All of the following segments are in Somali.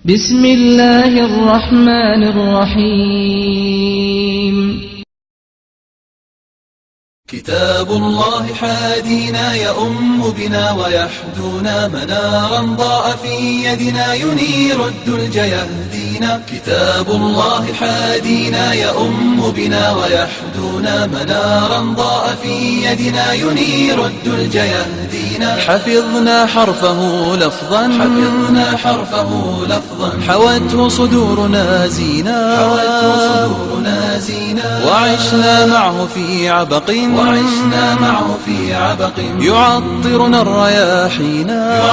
بسم الله الرحمن الرحيم. كتاب الله حادينا يؤم بنا ويحدونا منارا ضاء في يدنا ينير الدلج يهدينا. كتاب الله حادينا يؤم بنا ويحدونا منارا ضاء في يدنا ينير الدلج يهدينا. حفظنا حرفه لفظا حوته صدورنا زينا وعشنا معه في عبق يعطرنا الرياحينا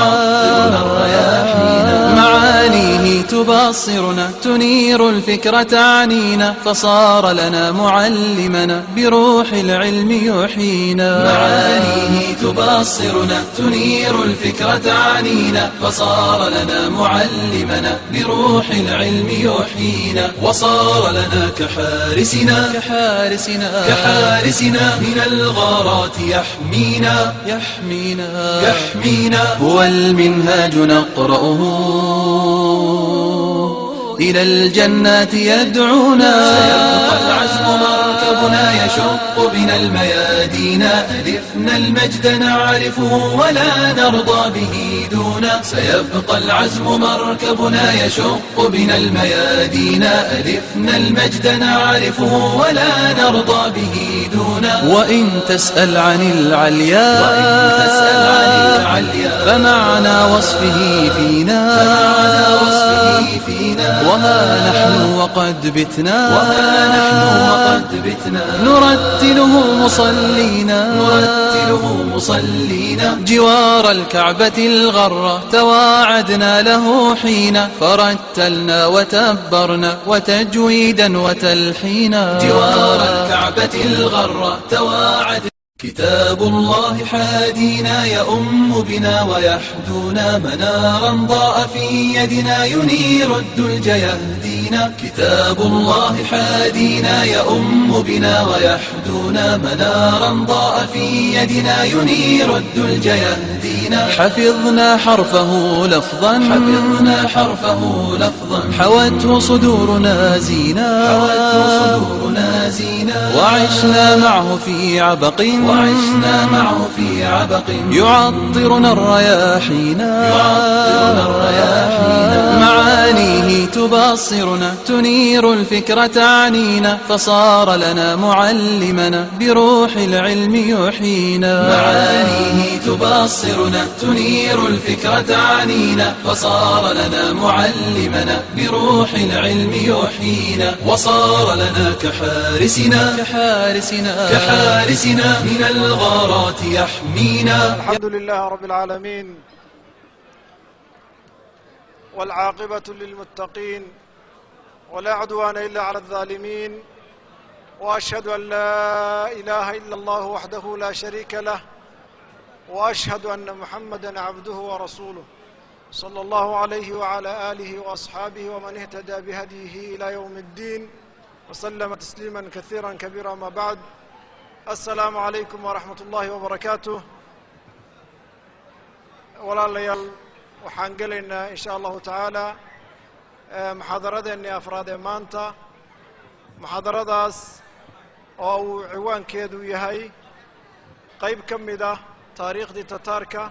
معانيه تبصرنا تنير الفكرة تعنينا فصار لنا معلمنا بروح العلم يحيينا. معانيه تبصرنا تنير الفكرة تعنينا فصار لنا معلمنا بروح العلم يحيينا. وصار لنا كحارسنا من الغارات يحمينا. هو المنهاج نقرأه إلى الجنات يدعونا. سيبقى العزم مركبنا يشق بنا الميادين ألفنا المجد نعرفه ولا نرضى به دونا. سيبقى العزم مركبنا يشق بنا الميادين ألفنا المجد نعرفه ولا نرضى به دونا. وإن تسأل عن العليا فمعنى وصفه فينا وها نحن وقد بتنا نرتله مصلينا جوار الكعبة الغرة تواعدنا له حين فرتلنا وتبرنا وتجويدا وتلحينا. جوار الكعبة الغرة تواعدنا. كتاب الله حادينا يؤم بنا ويحدونا منارا ضاء في يدنا ينير الدلج يهدينا. كتاب الله حادينا يؤم بنا ويحدونا منارا ضاء في يدنا ينير الدلج يهدينا. حفظنا حرفه لفظا حوته صدورنا زينا وعشنا معه في عبق يعطرنا الرياحينا معانيه تبصرنا تنير الفكرة تعنينا فصار لنا معلمنا بروح العلم يحيينا. معانيه تبصرنا تنير الفكرة تعنينا فصار لنا معلمنا بروح العلم يحيينا. وصار لنا كحارسنا من الغارات يحمينا. الحمد لله رب العالمين والعاقبة للمتقين ولا عدوان إلا على الظالمين. وأشهد أن لا إله إلا الله وحده لا شريك له وأشهد أن محمدا عبده ورسوله صلى الله عليه وعلى آله وأصحابه ومن اهتدى بهديه إلى يوم الدين وسلم تسليما كثيرا كبيرا. ما بعد، السلام عليكم ورحمة الله وبركاته. walaalayaal waxaan gelaynaa in sha allahu tacaala muxaadaradeennii afraadee maanta. muxaadaradaas oo uu ciwaankeedu yahay qayb ka mid ah taariikhdii tataarka.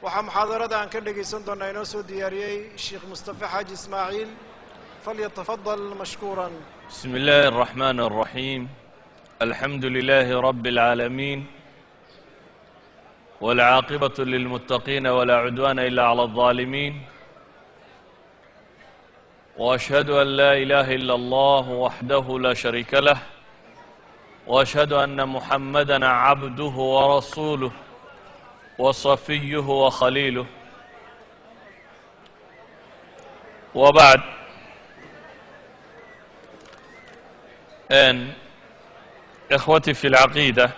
waxaa muxaadarada aan ka dhegaysan doonaa inoo soo diyaariyey sheekh mustafa xaaji ismaaciil. falyatafadal mashkuuran. بسم الله الرحمن الرحيم. الحمد لله رب العالمين والعاقبة للمتقين ولا عدوان إلا على الظالمين. وأشهد أن لا إله إلا الله وحده لا شريك له وأشهد أن محمدًا عبده ورسوله وصفيه وخليله. وبعد، إخوتي في العقيدة،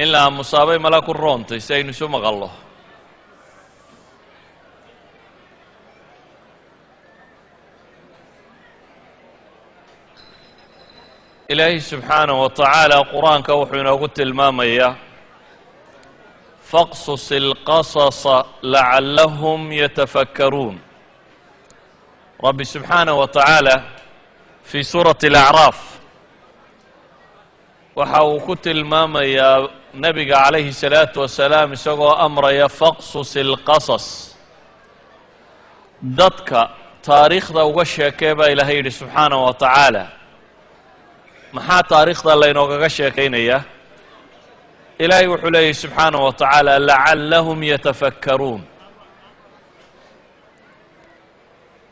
in la aamusaabay malaa ku roontay si aynu isu maqallo. ilaahay subxaanahu wa tacaala qur-aanka wuxuu inoogu tilmaamayaa فاقصص القصص لعلهم يتفكرون. رب سبحانه وتعالى في سورة الأعراف waxa uu ku tilmaamayaa nabiga calayhi salaatu wasalaam isagoo amraya faqsus ilqasas, dadka taariikhda uga sheekee baa ilaahay yidhi subxaanahu wa tacaala. maxaa taariikhda laynoogaga sheekaynayaa? ilaahay wuxuu leeyahy subxaanahu wa tacaala lacallahum yatafakkaruun,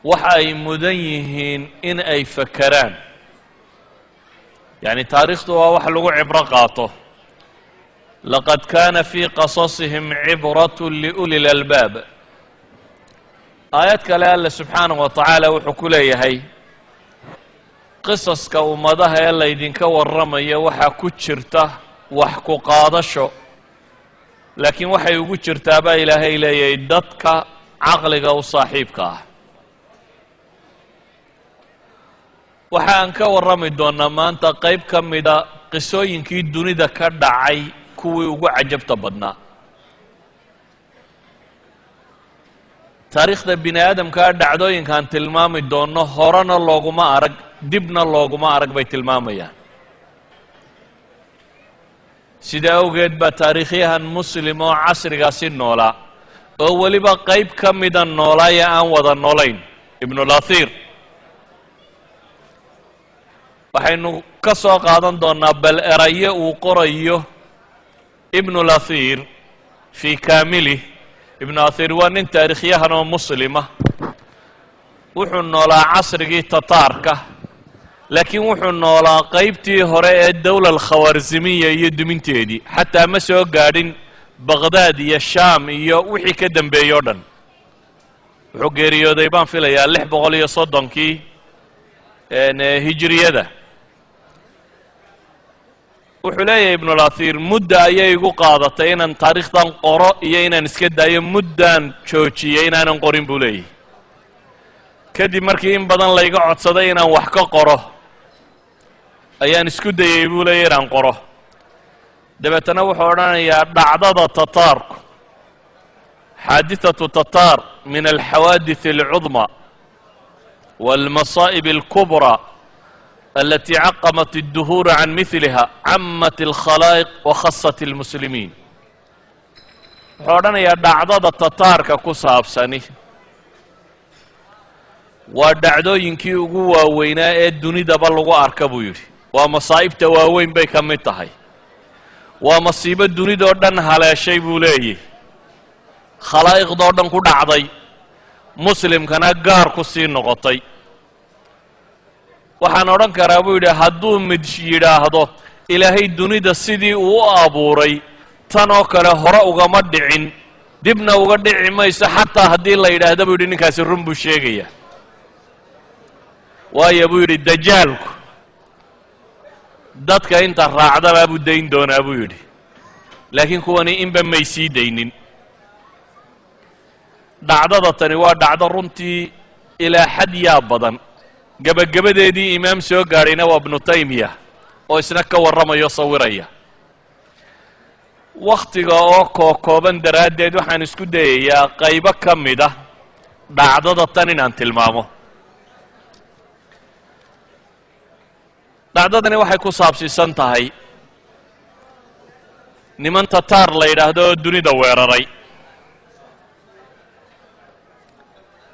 waxa ay mudan yihiin in ay fakeraan. يعني taariikhdu waa wax lagu cibro qaato. laqad kana fii qasasihim cibrat liuli اlalbaab. aayad kale alle subxaanahu wa tacaala wuxuu ku leeyahay qisaska ummadaha ee laydinka warramayo waxaa ku jirta wax ku qaadasho, laakiin waxay ugu jirtaa baa ilaahay leeyahay dadka caqliga u saaxiibka ah. waxa aan ka warrami doonnaa maanta qayb ka mida qisooyinkii dunida ka dhacay kuwii ugu cajabta badnaa. taariikhda bini aadamkaa dhacdooyinkaan tilmaami doonno horena looguma arag, dibna looguma arag bay tilmaamayaan. sida awgeed baa taariikhyahan muslim oo casrigaasi noolaa oo weliba qayb ka mida noolaaya aan wada noolayn, ibnulahir, waxaynu ka soo qaadan doonnaa bal erayo uu qorayo ibnulahir fii kaamilih. ibnulahir waa nin taariikhyahan oo muslima, wuxuu noolaa casrigii tataarka, laakiin wuxuu noolaa qaybtii hore ee dowla alkhawarzimiya iyo duminteedii, xataa ma soo gaadhin baqdaad iyo shaam iyo wixii ka dembeeyey o dhan. wuxuu geeriyooday baan filayaa 630kii hijriyada. wuxuu leeyahay ibnulahir mudda ayay igu qaadatay inaan taariikhdan qoro iyo inaan iska daayo, muddaan joojiyey inaanan qorin buu leeyahay. kadib markii in badan layga codsaday inaan wax ka qoro ayaan isku dayey buu leeyahy inaan qoro. dabeetana wuxuu odhanayaa dhacdada tataarku, xaadithatu tataar min alxawaadith alcudma والمصائب الكبرى التي عقمت الدهور عن مثلها عمت الخلائق وخصت المسلمين. wuxuu odhanayaa dhacdada tataarka ku saabsani waa dhacdooyinkii ugu waaweynaa ee dunidaba lagu arka buu yidhi. waa masaa'ibta waaweyn bay ka mid tahay. waa masiibo dunidoo dhan haleeshay buu leeyahy, khalaa'iqdoo dhan ku dhacday, muslimkana gaar ku sii noqotay. waxaan odhan karaa buu yidhi hadduu mid yidhaahdo ilaahay dunida sidii uu u abuuray tan oo kale hore ugama dhicin, dibna uga dhici mayso, xataa haddii la yidhaahdo buu yidhi ninkaasi run buu sheegaya. waayo buu yidhi dajaalku dadka inta raacdabaa buu dayn doonaa buu yidhi, laakiin kuwani inba may sii daynin. dhacdada tani waa dhacdo runtii ilaa xad yaa badan. gebagabadeedii imaam soo gaadhayna waa ibnu taymiya oo isna ka warramayo sawiraya. wakhtiga oo kookooban daraaddeed waxaan isku dayayaa qaybo ka mid ah dhacdada tan inaan tilmaamo. dhacdadani waxay ku saabsiisan tahay niman tataar la yidhaahdo oo dunida weeraray.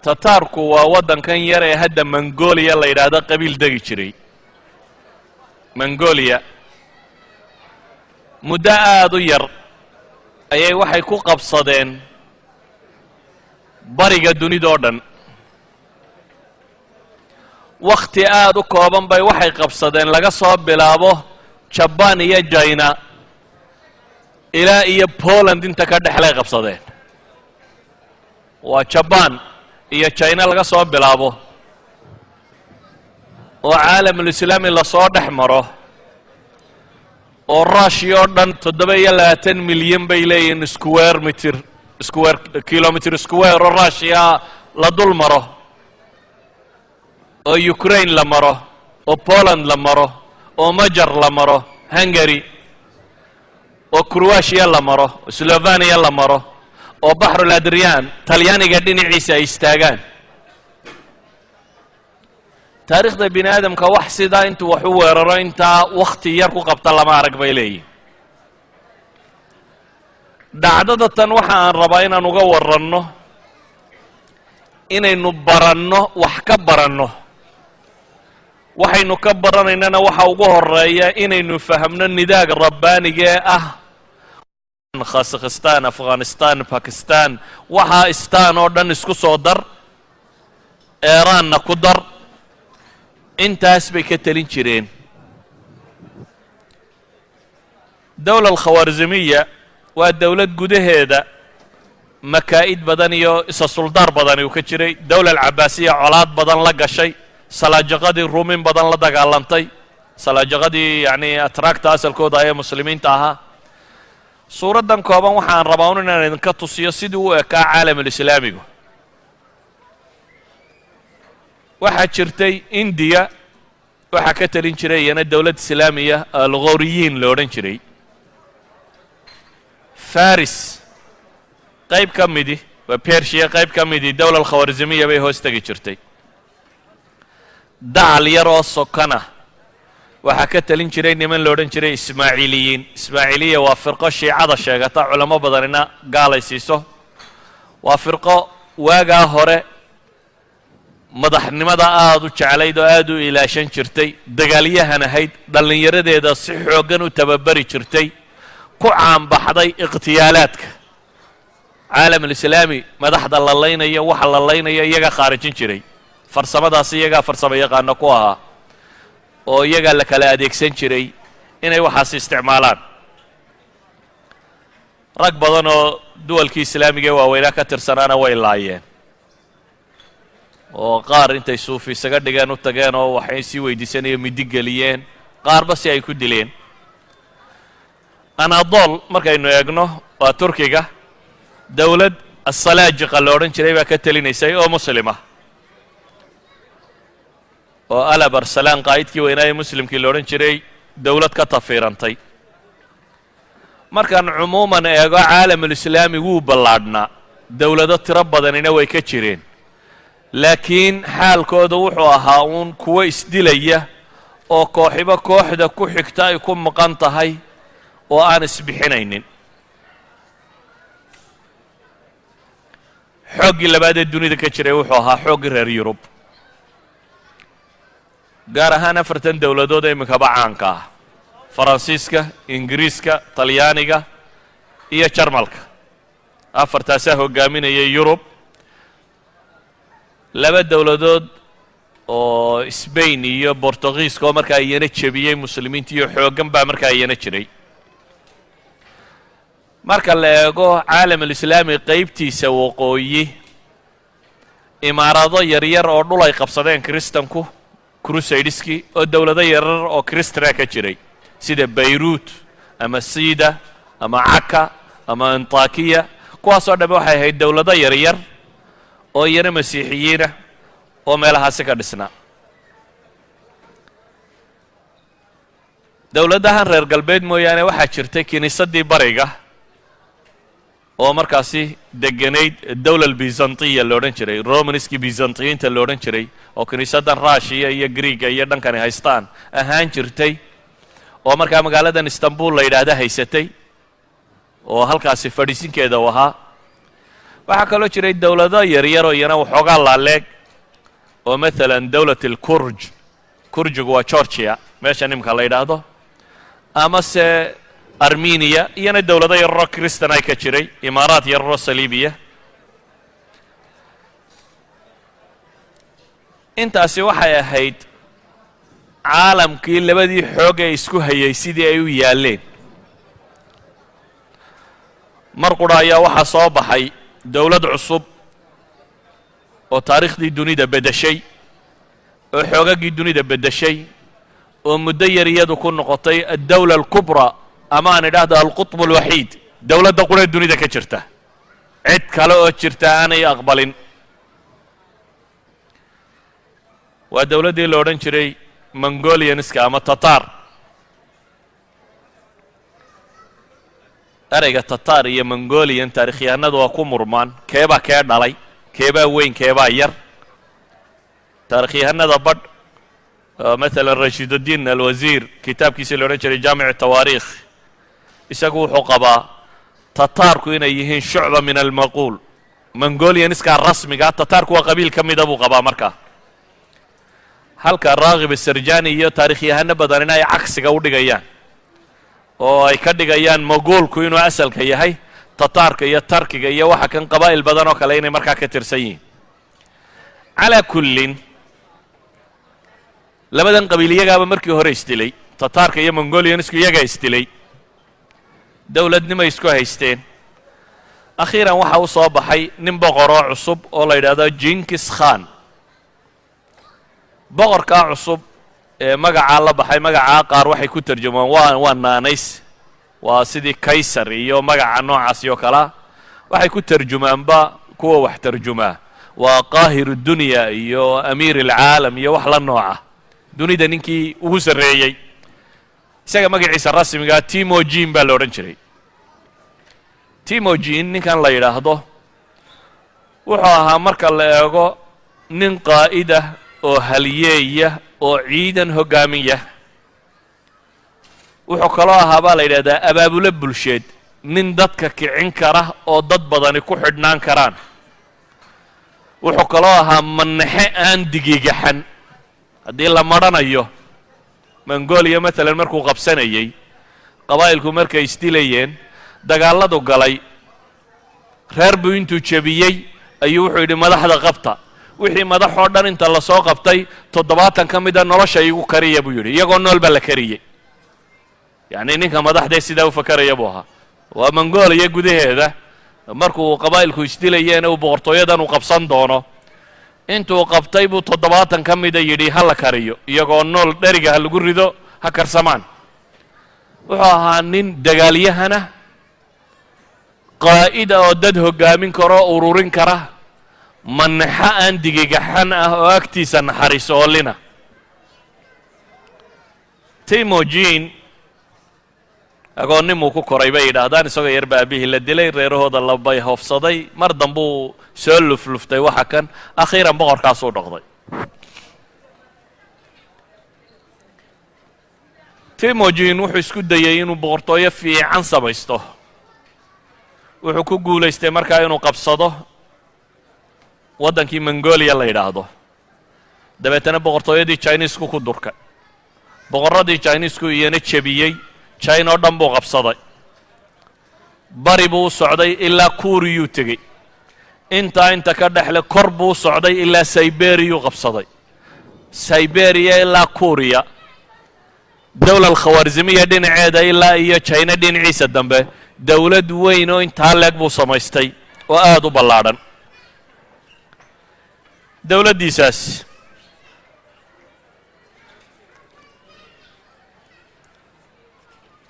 tataarku waa waddankan yar ee hadda mongolia la yidhaahdo qabiil degi jiray. mongolia muddo aada u yar ayay waxay ku qabsadeen bariga dunidoo dhan. wakhti aada u kooban bay waxay qabsadeen laga soo bilaabo jabaan iyo jina ilaa iyo poland inta ka dhexlay qabsadeen. waa jabaan iyo jina laga soo bilaabo oo caalamulislaami lasoo dhex maro, oo rushia oo dhan 27 milyan bay leeyihiin kilomitr square oo rushia la dul maro, oo ukraine la maro, oo poland la maro, oo majar la maro, hungary, oo Croatia la maro Slovenia la maro oo Bahrul Adrian Talyaaniga dhinaciisa ay istaagaan taariikhda bini aadamka wax sida intuu wax u weeraro intaa waqti yar ku qabta lama arag bay leeyihiin dhacdada tan waxa aan rabaa inaan uga waranno inaynu baranno wax ka baranno waxaynu ka baranaynana waxa ugu horeeya inaynu fahamno nidaag rabbaaniga ah Kazakhstan Afghanistan Pakistan waxa istaan oo dhan isku soo dar Iran ku dar intaas bay ka talin jireen dawlad al-Khwarizmiya waa dawlad gudaheeda makaa'id badan iyo isa suldar badan uu ka jiray dawlad al-Abbasiya colaad badan la gashay salaajaqadii ruumin badan la dagaalantay salaajaqadii yani atrakta asalkooda ay muslimiinta ahaa suuradan kooban waxaan rabaa inaan idinka tusiyo sidii uu ekaa caalamul islaamigu waxa jirtay India waxa ka talin jiray iyana dawlad islaamiya al-Ghawriyiin loo oran jiray Faris qayb ka midi waa Persia qayb ka midi dawlad al-Khwarizmiya bay hoos tagi jirtay daal yaroo sokana waxa ka talin jiray niman loo oran jiray Ismaaciiliyiin Ismaaciiliya waa firqo shiicada sheegata culamo badanina gaalaysiiso waa firqo waaga hore madaxnimada aad u jeclayd oo aad u ilaashan jirtay dagaalyahan ahayd dhalinyaradeeda si xoogan u tababari jirtay ku caan baxday iqtiyaalaadka caalamul islaami madaxda la leynayo waxa la leynayo iyaga khaarijin jiray farsamadaas iyaga farsamo yaqaan ku ahaa oo iyaga la kala adeegsan jiray inay waxaas isticmaalaan rag badan oo duwalkii islaamiga waaweynaa ka tirsanaana way laayeen oo qaar intay suufi isaga dhigeen u tageen oo waxay si weydiisanayeen midig geliyeen qaarba si ay ku dileen Anadol markaynu eegno waa Turkiga dawlad as-Salaajiqa loo oran jiray baa ka talinaysay oo muslima oo Alab Arsalan qaa'idkii weynaa ee muslimkii loo oran jiray dawlad ka tafiirantay markaan umuuman eego caalamul islaami wuu ballaadhnaa dawlado tiro badanina way ka jireen laakiin xaalkooda wuxuu ahaa uun kuwa isdilaya oo kooxiba kooxda ku xigta ay ku maqan tahay oo aan isbixinaynin xooggii labaad ee dunida ka jiray wuxuu ahaa xooggii reer Yurub gaar ahaan afartan dawladood imikaba caanka ah Faransiiska Ingiriiska Talyaaniga iyo Jarmalka afartaasaa hogaaminayay Yurub laba dawladood oo Spain iyo Portugiiska oo markaa iyana jabiyay muslimiinta iyo xoogan baa markaa iyana jiray marka la eego caalamul islaami qaybtiisa waqooyi imaarado yaryar oo dhul ay qabsadeen kristanku crusadeski oo dawlado yaryar oo kristana ka jiray sida Beirut ama Sida ama Akka ama Antakiya kuwaasoo dhan waxay ahayd dawlado yaryar oo iyana masiixiyiina oo meelahaasi ka dhisnaa dawladahan reer galbeed mooyaane waxaa jirtay kiniisadii bariga oo markaasi deganayd dawlad Byzantiya loo oran jiray Romanski Byzantiyiinta loo oran jiray oo kiniisadan Russia iyo Greega iyo dhankani haystaan ahaan jirtay oo markaa magaaladan Istanbul la yiraahdo haysatay oo halkaasi fadhiisinkeeda u ahaa waxaa kaloo jiray dawlado yaryar oo iyana waxoogaa laaleeg oo مثلا dawlad al-Kurj kurjigu waa Georgia meesha nimka la yiraahdo ama se Armenia iyana dawlado yaroo kristan ay ka jiray imaaraad yaroo saliibiya intaasi waxay ahayd caalamkii labadii xoog ee isku hayay sidii ay u yaaleen mar qura ayaa waxaa soo baxay dawlad cusub oo taariikhdii dunida bedeshay oo xoogagii dunida bedeshay oo muddo yar iyadu ku noqotay ad-dawla al-kubra ama aan idhaahdo al-qutb al-waxiid dawladda qura dunida ka jirta cid kale oo jirta aanay aqbalin waa dawladdii la odhan jiray Mongolianska ama Tatar ereyga tataar iyo mongolian taarikhyahanadu waa ku murmaan keebaa kee dhalay keebaa weyn keebaa yar taarikhyahanada badh maalan rashidudiin alwasiir kitaabkiisii la odhan jiray jaamic tawaariikh isagu wuxuu qabaa tataarku inay yihiin shucba min almaquul mongolianiskaa rasmiga tataarku waa qabiil ka mida buu qabaa markaa halka raagib asarjani iyo taariikhyahano badanina ay cagsiga u dhigayaan oo ay ka dhigayaan mogoolku inuu asalka yahay tataarka iyo tarkiga iyo waxa kan qabaa'il badan oo kale inay markaa ka tirsan yihiin calaa kullin labadan qabiil iyagaaba markii hore isdilay tataarka iyo mongolianisku iyagaa isdilay dowladnimay isku haysteen akhiiran waxa u soo baxay nin boqoroo cusub oo la yidhaahdo jinkis khan boqorkaa cusub ee magacaa la baxay magacaa qaar waxay ku tarjumaan waa naanays waa sidii kaysar iyo magaca noocaasi oo kalea waxay ku tarjumaanba kuwa wax tarjumaa waa qaahir dunya iyo amiir alcaalam iyo wax la nooca dunida ninkii ugu sarreeyey isaga magaciisa rasmigaa timojin baa la odhan jiray timojin ninkan la yidhaahdo wuxuu ahaa marka la eego nin qaa'ida oo halyeeya oo ciidan hoggaamiya wuxuu kaloo ahaa baa la yidhahdaa abaabulo bulsheed nin dadka kicin kara oo dad badani ku xidhnaan karaan wuxuu kaloo ahaa manaxe aan digigaxan haddii la madhanayo mongolia maalan markuu qabsanayey qabaa'ilku markay isdilayeen dagaalladu galay reer buu intuu jebiyey ayuu wuxuu yidhi madaxda qabta wixii madax oo dhan inta la soo qabtay 70 ka mida nolosha igu kariya buu yidhi iyagoo nool baa la kariyey yacni ninka madaxdee sidaa u fakaraya buu ahaa waa mongolia gudaheeda markuu qabaa'ilku isdilayeen uu boqortooyadan uu qabsan doono intuu qabtay buu 70 ka mida yidhi ha la kariyo iyagoo nool dheriga ha lagu rido ha karsamaan wuxuu ahaa nin dagaalyahana qaa'ida oo dad hoggaamin karo ururin kara manaxa aan digigaxan ah oo agtiisa naxariisoolina timojin agoonnimuu ku koray bay yidhaahdaan isagoo yar ba aabihii la dilay reerahooda labay hoofsaday mar dambuu soo lufluftay waxa kan akhiiran boqorkaasuu dhoqday timojin wuxuu isku dayey inuu boqortooyo fiican samaysto wuxuu ku guulaystay markaa inuu qabsado waddankii mongolia la yidhaahdo dabeetana boqortooyadii chinesku ku durkay boqorradii chinesku iyana jebiyey china oo dhan buu qabsaday bari buu u socday ilaa kuuriyuu tegey inta ka dhexle kor buu u socday ilaa siberiyuu qabsaday siberiya ilaa kuuriya dowla alkhawaarzimiya dhinaceeda ilaa iyo china dhinaciisa dambe dowlad weyn oo intaa leeg buu samaystay oo aada u ballaadhan dowladdiisaas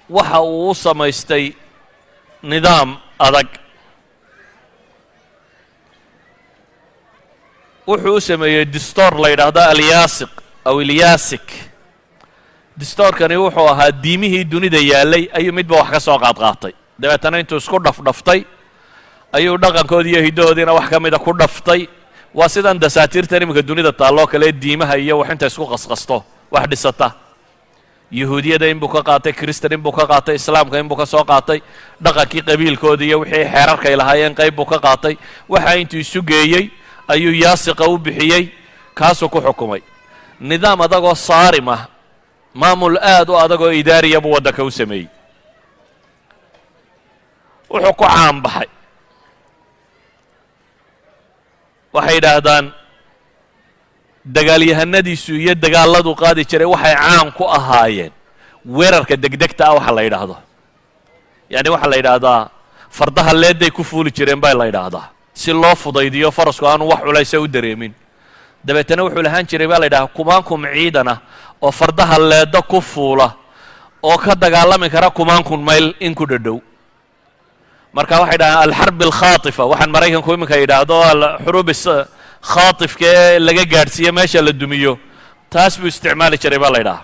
waxa uu u samaystay nidaam adag wuxuu u sameeyey distoor la yidhaahdo alyaasiq aw ilyaasik distoorkani wuxuu ahaa diimihii dunida yaallay ayuu midba wax ka soo qaadqaatay dabeetana intuu isku dhafdhaftay ayuu dhaqankoodii iyo hiddahoodiina wax ka mida ku dhaftay waa sidan dasaatiirtan iminka dunida taalloo kale diimaha iyo wax inta isku qasqasto wax dhisata yahuudiyada inbuu ka qaatay kristan inbuu ka qaatay islaamka inbuu ka soo qaatay dhaqankii qabiilkoodii iyo wixii xeerarkay lahaayeen qayb buu ka qaatay waxa intuu isu geeyey ayuu yaasiqa u bixiyey kaasuu ku xukumay nidaam adagoo saarim ah maamul aad u adagoo idaariya buu waddanka u sameeyey wuxuu ku caanbaxay waxay yidhaahdaan dagaalyahanadiisu iyo dagaalladu qaadi jiray waxay caan ku ahaayeen weerarka degdegta ah waxa la yidhaahdo yacni waxaa la yidhaahdaa fardaha leedday ku fuuli jireen baa la yidhaahdaa si loo fudaydiyo farasku aanu wax culaysa u dareemin dabeetana wuxuu lahaan jiray baa la yidhahaa kumaankum ciidan ah oo fardaha leedda ku fuula oo ka dagaalami kara kumaankum mayl in ku dhadhow marka waxay dhahaan alxarb alkhaatifa waxaan maraykanku iminka yidhaahdo xuruub khaatifka ee laga gaadhsiiyo meesha la dumiyo taas buu isticmaali jiray baa la yidhahaa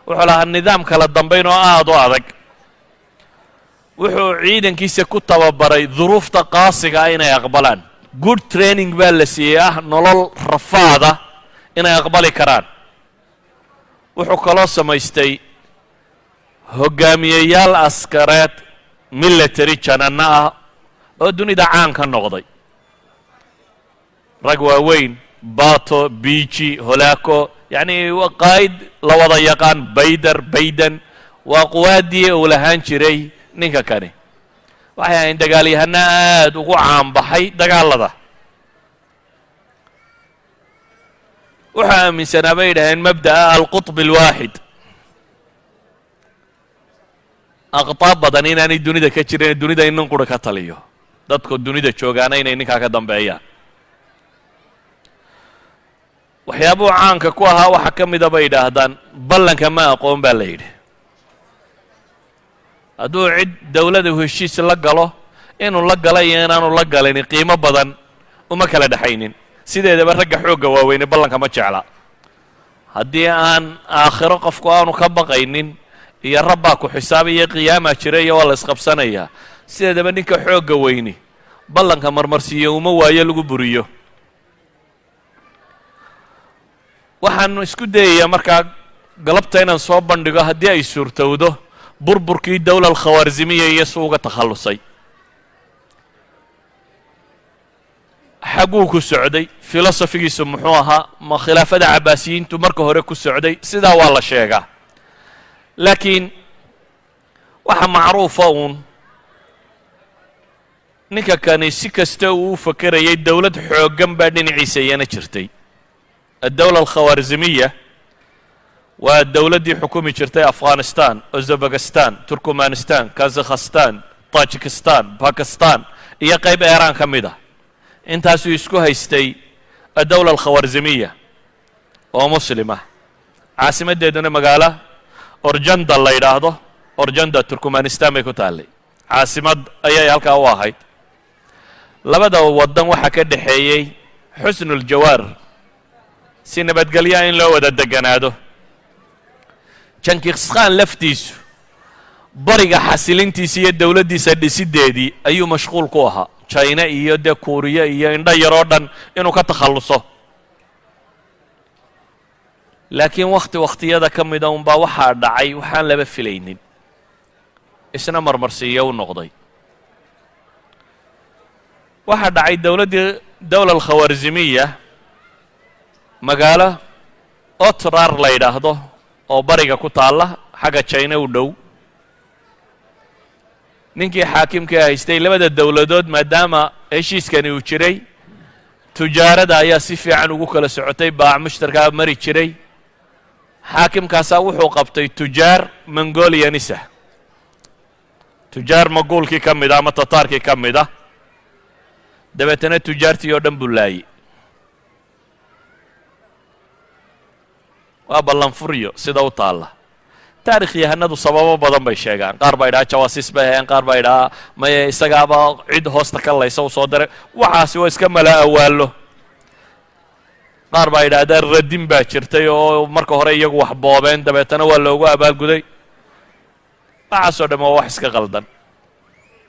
wuxuu lahaa nidaam kala dambayn oo aada u adag wuxuu ciidankiisa ku tababaray duruufta qaasiga ah inay aqbalaan. good training baa la siiyey ah nolol rafaada inay aqbali karaan. wuxuu kaloo samaystay hogaamiyeyaal askareed military jananno ah oo dunida caan ka noqday. rag waaweyn bato biiji holaako yacni waa qaa'id la wada yaqaan bayden waa quwaaddii uu lahaan jiray ninka kani. waxay ahayn dagaalyahano aad ugu caanbaxay dagaalada. waxaa aaminsanaa bay yidhaaheen mabda'a alqutb alwaaxid. aqtaab badan inaanay dunida ka jirin, dunida in nin qura ka taliyo, dadku dunida joogaana inay ninkaa ka dambeeyaan. waxyaabuhu caanka ku ahaa waxaa ka mida bay yidhaahdaan ballanka ma aqoon baa la yidhi. hadduu cid dawlada heshiis la galo inuu la gala iyo inaanu la galin qiimo badan uma kala dhexaynin. sideedaba ragga xoogga waaweyne ballanka ma jecla. haddii aan aakhiro qofku aanu ka baqaynin iyo rabbaa ku xisaabaya qiyaamaa jira iyo waa la isqabsanayaa, sideedaba ninka xoogga weyni ballanka marmarsiiyo uma waayo lagu buriyo. waxaan isku dayayaa markaa galabta inaan soo bandhigo haddii ay suurtowdo burburkii dawla alkhawaarzimiya iyo si uga takhallusay. xagguu ku socday, filosofigiisu muxuu ahaa, ma khilaafada cabaasiyiintu marka hore ku socday, sidaa waa la sheegaa. laakiin waxa macruufa uun ninka kani si kasta uu u fakerayay dawlad xooggan baa dhinaciisa iyana jirtay. addawla alkhawaarzimiya waa dawladdii xukumi jirtay afghanistan, uzbekistan, turkmanistan, kazakhstan, tajikistan, bakistan iyo qayb eeraan ka mid ah. intaasuu isku haystay addawla alkhawaarzimiya oo muslima. caasimaddeeduna magaalo orjanda la yidhaahdo. orjanda turkmanistan bay ku taallay. caasimad ayay halkaa u ahayd. labada waddan waxaa ka dhexeeyey xusnuljawaar, si nabadgelyaa in loo wada deganaado. jankiskhan laftiisu bariga xasilintiisa iyo dawladdiisa dhisiddeedii ayuu mashquul ku ahaa. jina iyo dee kuuriya iyo indho yaroo dhan inuu ka takhalluso. laakiin wakhtiyada ka mida unbaa waxaa dhacay waxaan laba filaynin, isna marmarsiiyo u noqday. waxaa dhacay dawla alkhawaarzimiya magaalo otrar la yidhaahdo oo bariga ku taalla xagga jina u dhow. ninkii xaakimka haystay labada dawladood maadaama heshiiskani uu jiray, tujaarada ayaa si fiican ugu kala socotay, baac mushtarkaa mari jiray. xaakimkaasaa wuxuu qabtay tujaar mongolianisa, tujaar maguulkii ka mid ah ama tataarkii ka mid ah. dabeetana tujaartii oo dhan buu laayey. waa ballanfuryo sida u taalla. taarikh yahanadu sababo badan bay sheegaan. qaar baa idhaha jawaasiis bay hayaan, qaar baa idhaha maye isagaaba cid hoosta ka laysa u soo diray. waxaasi waa iska mala awaallo. qaar baa idhahdaan radin baa jirtay oo marka hore iyagu wax boobeen dabeetana waa loogu abaalguday. waxaasoo dhan waa wax iska qaldan.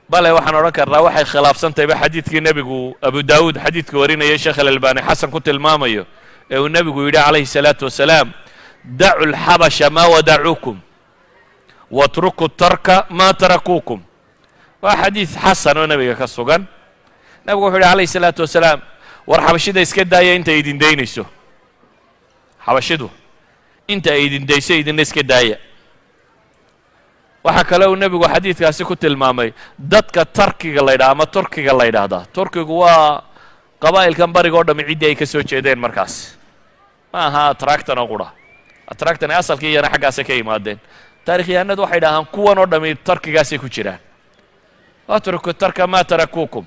bale waxaan odhan karnaa waxay khilaafsantayba xadiidkii nebigu abu daawuud xadiidka warinaya sheekh alalbani xasan ku tilmaamayo ee uu nebigu yidhi calayhi salaatu wasalaam dacu lxabasha maa wadacuukum watruku tarka maa tarakuukum. waa xadiid xasan oo nebiga ka sugan. nebigu wuxuu yidhi calayhi salaatu wasalaam war xabashida iska daaya inta idin daynayso. xabashidu inta ay idin dayso idinna iska daaya. waxaa kale uu nebigu xadiidkaasi ku tilmaamay dadka tarkiga la ydhaha ama turkiga la ydhaahdaa. turkigu waa qabaa'ilkan bariga o dhami ciddii ay ka soo jeedeen markaas. ma aha atractan oo qura. atractan ee asalkii iyana xaggaasay ka yimaadeen. taarikhyahanadu waxay dhahaan kuwan oo dhami tarkigaasay ku jiraan. watruku tarka maa tarakuukum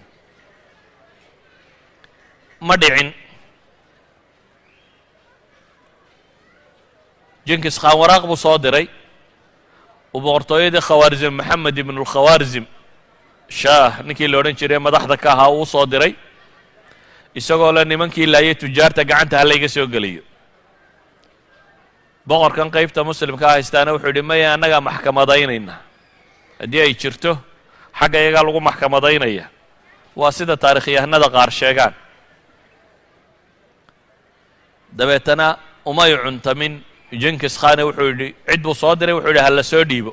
ma dhicin. jinkis-khan waraaq buu soo diray uu boqortooyadii khawaarzim maxamed ibnu lkhawaarzim shaah ninkii la odhan jiray madaxda ka ahaa uu soo diray isagoo le nimankii laayay tujaarta gacanta halayga soo geliyo. boqorkan qaybta muslimka haystaana wuxuu yidhi maya annagaa maxkamadaynayna haddii ay jirto xagga iyagaa lagu maxkamadaynaya waa sida taarikhyahanada qaar sheegaan dabeetana umay cuntamin jenkis khane wuxuu yidhi cid buu soo diray wuxuu yidhi ha la soo dhiibo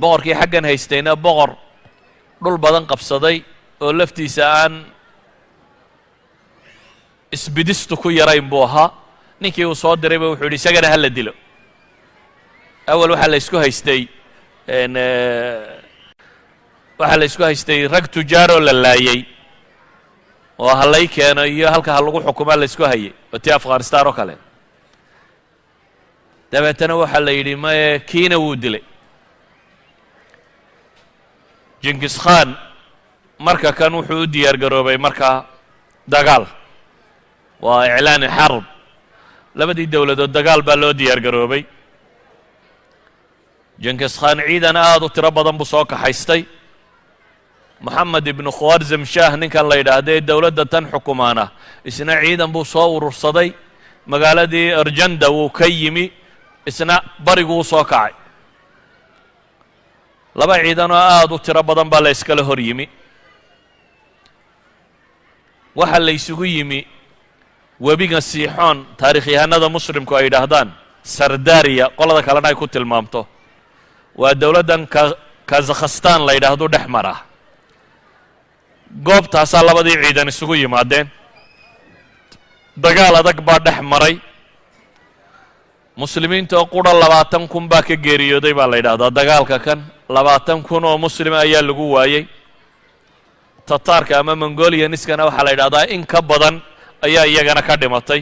boqorkii xaggan haystayna boqor dhul badan qabsaday oo laftiisa aan isbidistu ku yarayn buu ahaa ninkii uu soo dirayba wuxuu yidhi isagana ha la dilo awal waxaa la isku haystay rag tujaaroo la laayay oo halay keeno iyo halka ha lagu xukumaa la isku hayay oo tii afghanistan oo kale dabeetana waxaa la yidhi maye kiina wuu dilay jenkis khan marka kan wuxuu u diyaar garoobay markaa dagaal waa iclaani xarb labadii dowladood dagaal baa loo diyaar garoobay jenkis khan ciidan aad u tiro badan buu soo kaxaystay moxamed ibnu khwarzam shah ninkan la yidhaahdae dowladda tan xukumaana isna ciidan buu soo urursaday magaaladii arjanda wuu ka yimi isna bariguu u soo kacay laba ciidanoo aad u tiro badan baa la iskala hor yimi waxaa la isugu yimi webiga siixoon taarikhyahanada muslimku ay yidhaahdaan sardariya qolada kalena ay ku tilmaamto waa dowladdan kazakhstan la yidhaahdo dhex mara goobtaasaa labadii ciidan isugu yimaadeen dagaal adag baa dhex maray muslimiinta oo qura 20,000 baa ka geeriyooday baa la yidhahdaa dagaalka kan 20,000 oo muslima ayaa lagu waayey tataarka ama mongolianiskana waxaa la yidhahdaa in ka badan ayaa iyagana ka dhimatay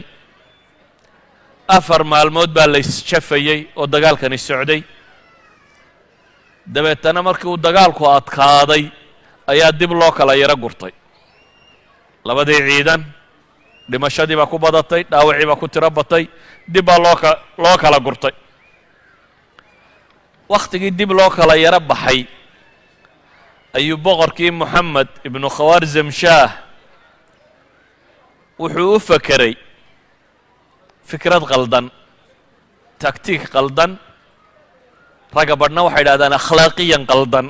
4 maalmood baa la isjafayey oo dagaalkani socday dabeetana markii uu dagaalku adkaaday ayaa dib loo kala yaro gurtay labadii ciidan dhimashadii baa ku badatay dhaawacii baa ku tiro batay dib baa loo kala gurtay wakhtigii dib loo kala yaro baxay ayuu boqorkii moxamed ibnu khwarzam shah wuxuu u fakeray fikrad qaldan taktiik qaldan ragga badhna waxay yidhahdaan akhlaaqiyan qaldan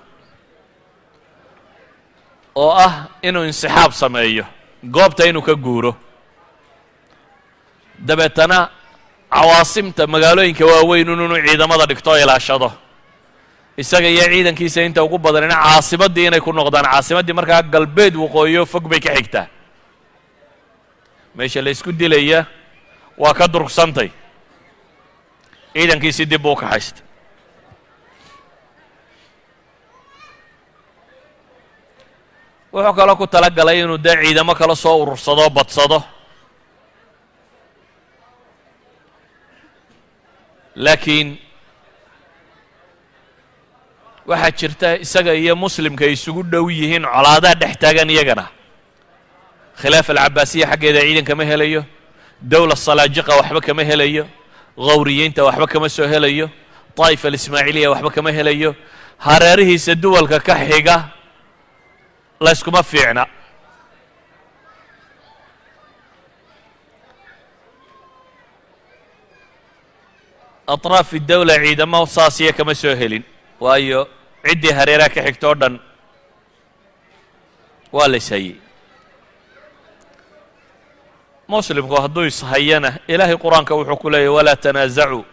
oo ah inuu insixaab sameeyo goobta inuu ka guuro dabeetana cawaasimta magaalooyinka waaweyn inuu ciidamada dhigto o ilaashado isaga iyo ciidankiisa inta ugu badanina caasimaddii inay ku noqdaan caasimaddii markaa galbeed waqooyo fog bay ka xigtaa meesha la isku dilaya waa ka durugsantay ciidankiisii dib buu u kaxaystay wuxuu kaloo ku tala galay inuu dee ciidamo kale soo urursado badsado laakiin waxaa jirta isaga iyo muslimka ay isugu dhow yihiin colaadaha dhex taagan iyagana khilaaf alcabaasiya xaggeeda ciidan kama helayo dowla salaajiqa waxba kama helayo khawriyiinta waxba kama soo helayo طaa'ifa alismaaciiliya waxba kama helayo hareerihiisa duwalka ka xiga layskuma fiicna aطraafi dawla ciidamo saasiya kama soo helin waayo ciddii hareeraha ka xigto o dhan waa la ishayey muslimku hadduu ishayana ilaahay qur-aanka wuxuu ku leeyahy walaa tanaasacuu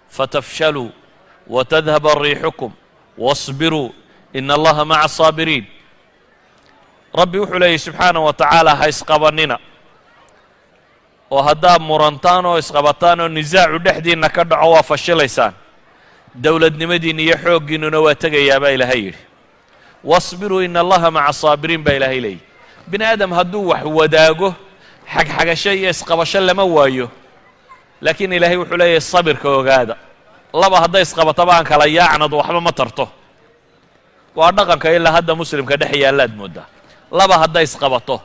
fatafshaluu watadhaba riixukum waاصbiruu ina allaha maca asaabiriin rabbi wuxuu leeyahy subxaanaه wa tacaala ha isqabanina oo haddaad murantaan oo isqabataan oo nisaacu dhexdiinna ka dhaco waa fashilaysaan dowladnimadiinna iyo xooggiinnuna waa tegayaa baa ilaahay yidhi waصbiruu ina allaha maca asaabiriin baa ilaahay leeyahy bini aadam hadduu wax wadaago xagxagasho iyo isqabasho lama waayo laakiin ilaahay wuxuu leeyahay sabirka ogaada laba hadday isqabataba aan kala yaacnad waxba ma tarto waa dhaqanka ilaa hadda muslimka dhex yaallaad mooddaa laba hadday isqabato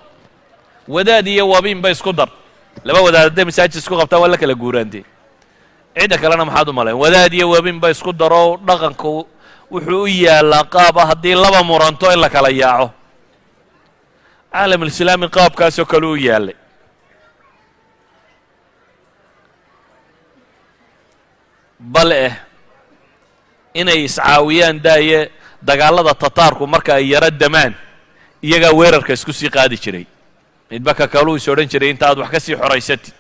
wadaad iyo wabiinba isku dar laba wadaad hadday masaajid isku qabtaan waa la kala guuraantee cidda kalena maxaad u malayn wadaad iyo wabiinba isku daro dhaqanku wuxuu u yaallaa qaaba haddii laba muranto in la kala yaaco caalamulislaami qaabkaasoo kale u yaallay bal inay iscaawiyaan daaye dagaalada tataarku marka ay yaro damaan iyagaa weerarka isku sii qaadi jiray midba ka kaluu is odhan jiray inta aad wax ka sii xoraysatid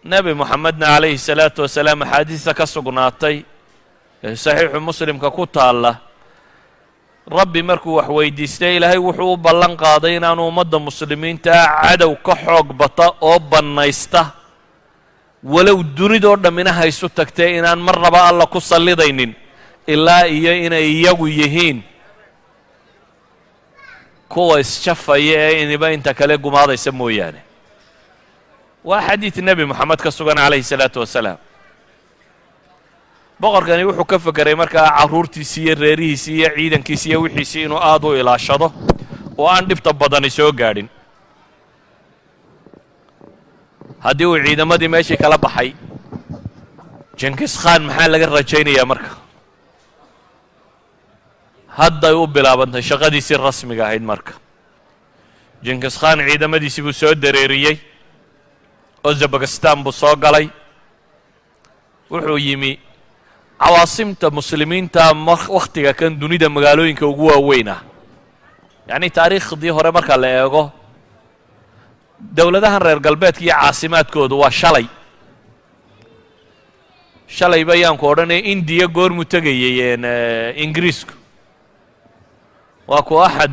nebi moxamedna calayhi salaatu wasalaam axaadiista ka sugnaatay ee saxiixu muslimka ku taalla rabbi markuu wax weydiistay ilaahay wuxuu u ballan qaaday inaanu ummadda muslimiintaa cadow ka xoog bata oo bannaysta walow dunidoo dhammina haysu tagtee inaan marnaba alla ku sallidaynin ilaa iyo inay iyagu yihiin kuwa isjafaya ee iniba inta kale gumaadaysa mooyaane waa xadiid nebi moxamed ka sugan calayhi salaatu wasalaam boqorkani wuxuu ka fekeray markaa carruurtiisii iyo reerihiisii iyo ciidankiisii iyo wixiisii inuu aad u ilaashado oo aan dhibta badani soo gaadhin haddii uu ciidamadii meeshii kala baxay jenkis khan maxaa laga rajaynayaa marka hadday u bilaabantay shaqadiisii rasmiga ahayd marka jenkis khan ciidamadiisii buu soo dareeriyey uzbekistan buu soo galay wuxuu yimi cawaasimta muslimiinta wakhtiga kan dunida magaalooyinka ugu waaweyn ah yacni taariikhdii hore marka la eego dowladahan reer galbeedka iyo caasimaadkoodu waa shalay bayaanku odhanaya indiya goormuu tegayey ingiriisku waa ku axad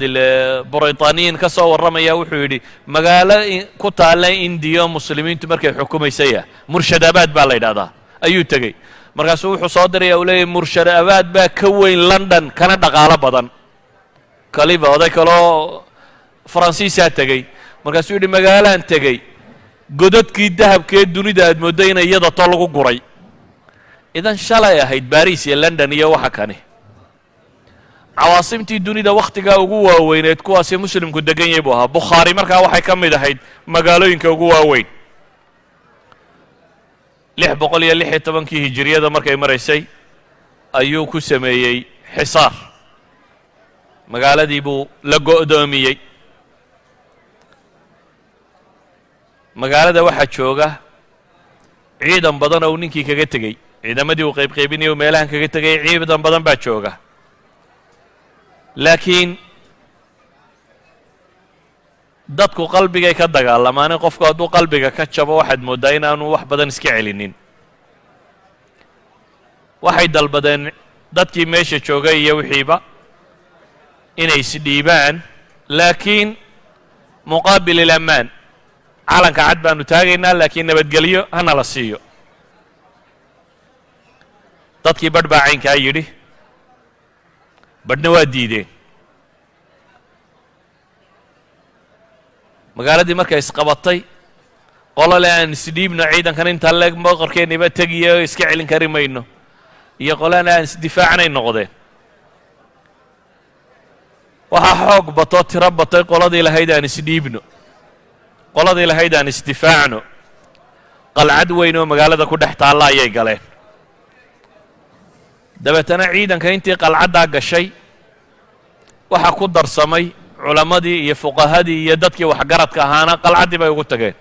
britaaniyiin ka soo warramaya wuxuu yidhi magaalo ku taalla indiya muslimiintu markay xukumaysaya murshadabaad baa la yidhahdaa ayuu tegey markaasuu wuxuu soo diraya uu leeyahy murshadabaad baa ka weyn london kana dhaqaalo badan kaliba oday kaloo faransiisaa tegey markaasuu yidhi magaalaan tegey godadkii dahabkee dunida aad mooddo ina iyada to lagu guray idan shalay ahayd baris iyo london iyo waxa kani cawaasimtii dunida wakhtigaa ugu waaweyneed kuwaasi muslimku degan yahay buu ahaa bukhaari markaa waxay ka mid ahayd magaalooyinka ugu waaweyn 616 hijiriyada markay maraysay ayuu ku sameeyey xisaar magaaladii buu la go'doomiyey magaalada waxaa jooga ciidan badan oo uu ninkii kaga tegey ciidamadii uu qaybqaybinayay oo meelahan kaga tegay ciidan badan baa jooga laakiin dadku qalbigay ka dagaalamaaneen qofku hadduu qalbiga ka jabo waxaad mooddaa inaanu wax badan iska celinin waxay dalbadeen dadkii meesha joogay iyo wixiiba inay isdhiibaan laakiin muqaabil ilamaan calanka cad baanu taagaynaa laakiin nabadgelyo hana la siiyo dadkii badh baa caynkaa yidhi badhna waa diideen magaaladii markay isqabatay qolole aan isdhiibno ciidankan intaa leeg boqorkeenniba tegiyo iska celin kari mayno iyo qolana aan isdifaacnay noqdeen waxaa xoog batoo tiro batay qoladii lahayd aan isdhiibno qoladii lahayd aan isdifaacno qalcad weyn oo magaalada ku dhex taalla ayay galeen dabeetana ciidanka intii qalcaddaa gashay waxaa ku darsamay culammadii iyo fuqahadii iyo dadkii waxgaradka ahaana qalcaddii bay ugu tageen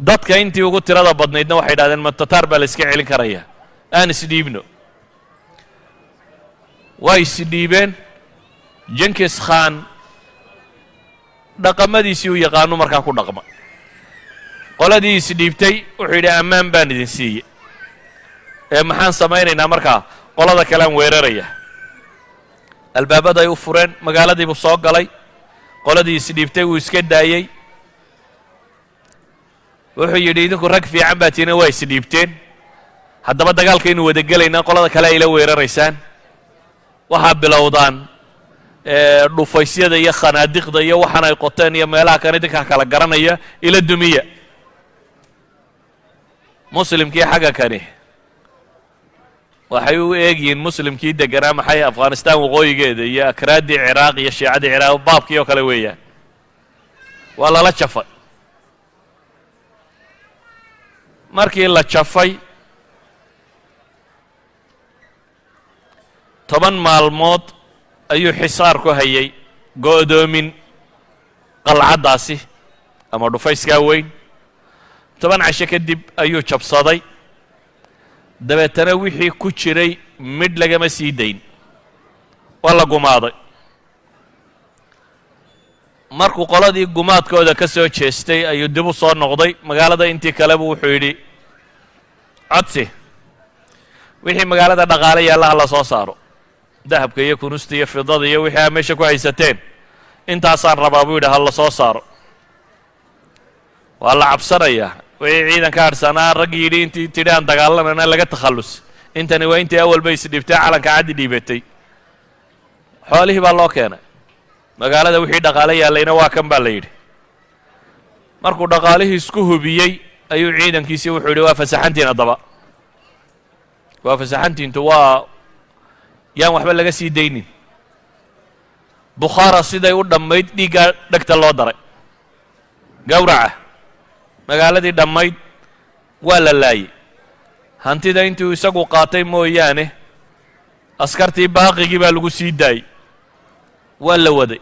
dadka intii ugu tirada badnaydna waxay idhahdeen ma tataar baa la iska celin karaya aan isdhiibno waa isdhiibeen jenkis khan dhaqamadiisii u yaqaanu markaa ku dhaqma qoladii isdhiibtay wuxuu yidhi ammaan baan idin siiye ee maxaan samaynaynaa markaa qolada kalean weeraraya albaabaday u fureen magaaladii buu soo galay qoladii isdhiibtay wuu iska daayey wuxuu yidhi idinku rag fiican baa tiina waa isdhiibteen haddaba dagaalkaynu wada gelaynaa qolada kale ayla weeraraysaan waxaa bilowdaan dhufaysyada iyo khanaadiqda iyo waxaan ay qoteen iyo meelaha kan idinkaa kala garanaya ila dumiya muslimkii xagga kani waxay u eegyihiin muslimkii deganaa maxay afghanistan waqooyigeeda iyo akraaddii ciraaq iyo shiicadii ciraaq baabkii oo kale weeyaan waa lala jafay markii la jafay 10 maalmood ayuu xisaar ku hayay go'doomin qalcaddaasi ama dhufayskaa weyn 10 casho kadib ayuu jabsaday dabeetana wixii ku jiray midh lagama sii dayn waa la gumaaday markuu qoladii gumaadkooda ka soo jeestay ayuu dib u soo noqday magaalada intii kaleba wuxuu yidhi codsi wixii magaalada dhaqaale yaalla ha la soo saaro dahabka iyo kunusta iyo fidada iyo wixii aa meesha ku haysateen intaasaan rabaa buu yidhi ha la soo saaro waa la cabsanayaa wixii ciidanka hadhsanaa raggii yidhi intii tidhi aan dagaalanana laga takhallus intani waa intii awalba isdhiibtay calanka caddi dhiibatay xoolihii baa loo keenay magaalada wixii dhaqaale yaallayna waa kan baa la yidhi markuu dhaqaalihii isku hubiyey ayuu ciidankiisii wuxuu yidhi waa fasaxantiin haddaba waa fasaxantiintu waa yaan waxba laga sii daynin bukhaara siday u dhammayd dhiiggaa dhegta loo daray gawraca magaaladii dhammayd waa la laayey hantida intuu isagu qaatay mooyaane askartii baaqigii baa lagu sii daayey waa la waday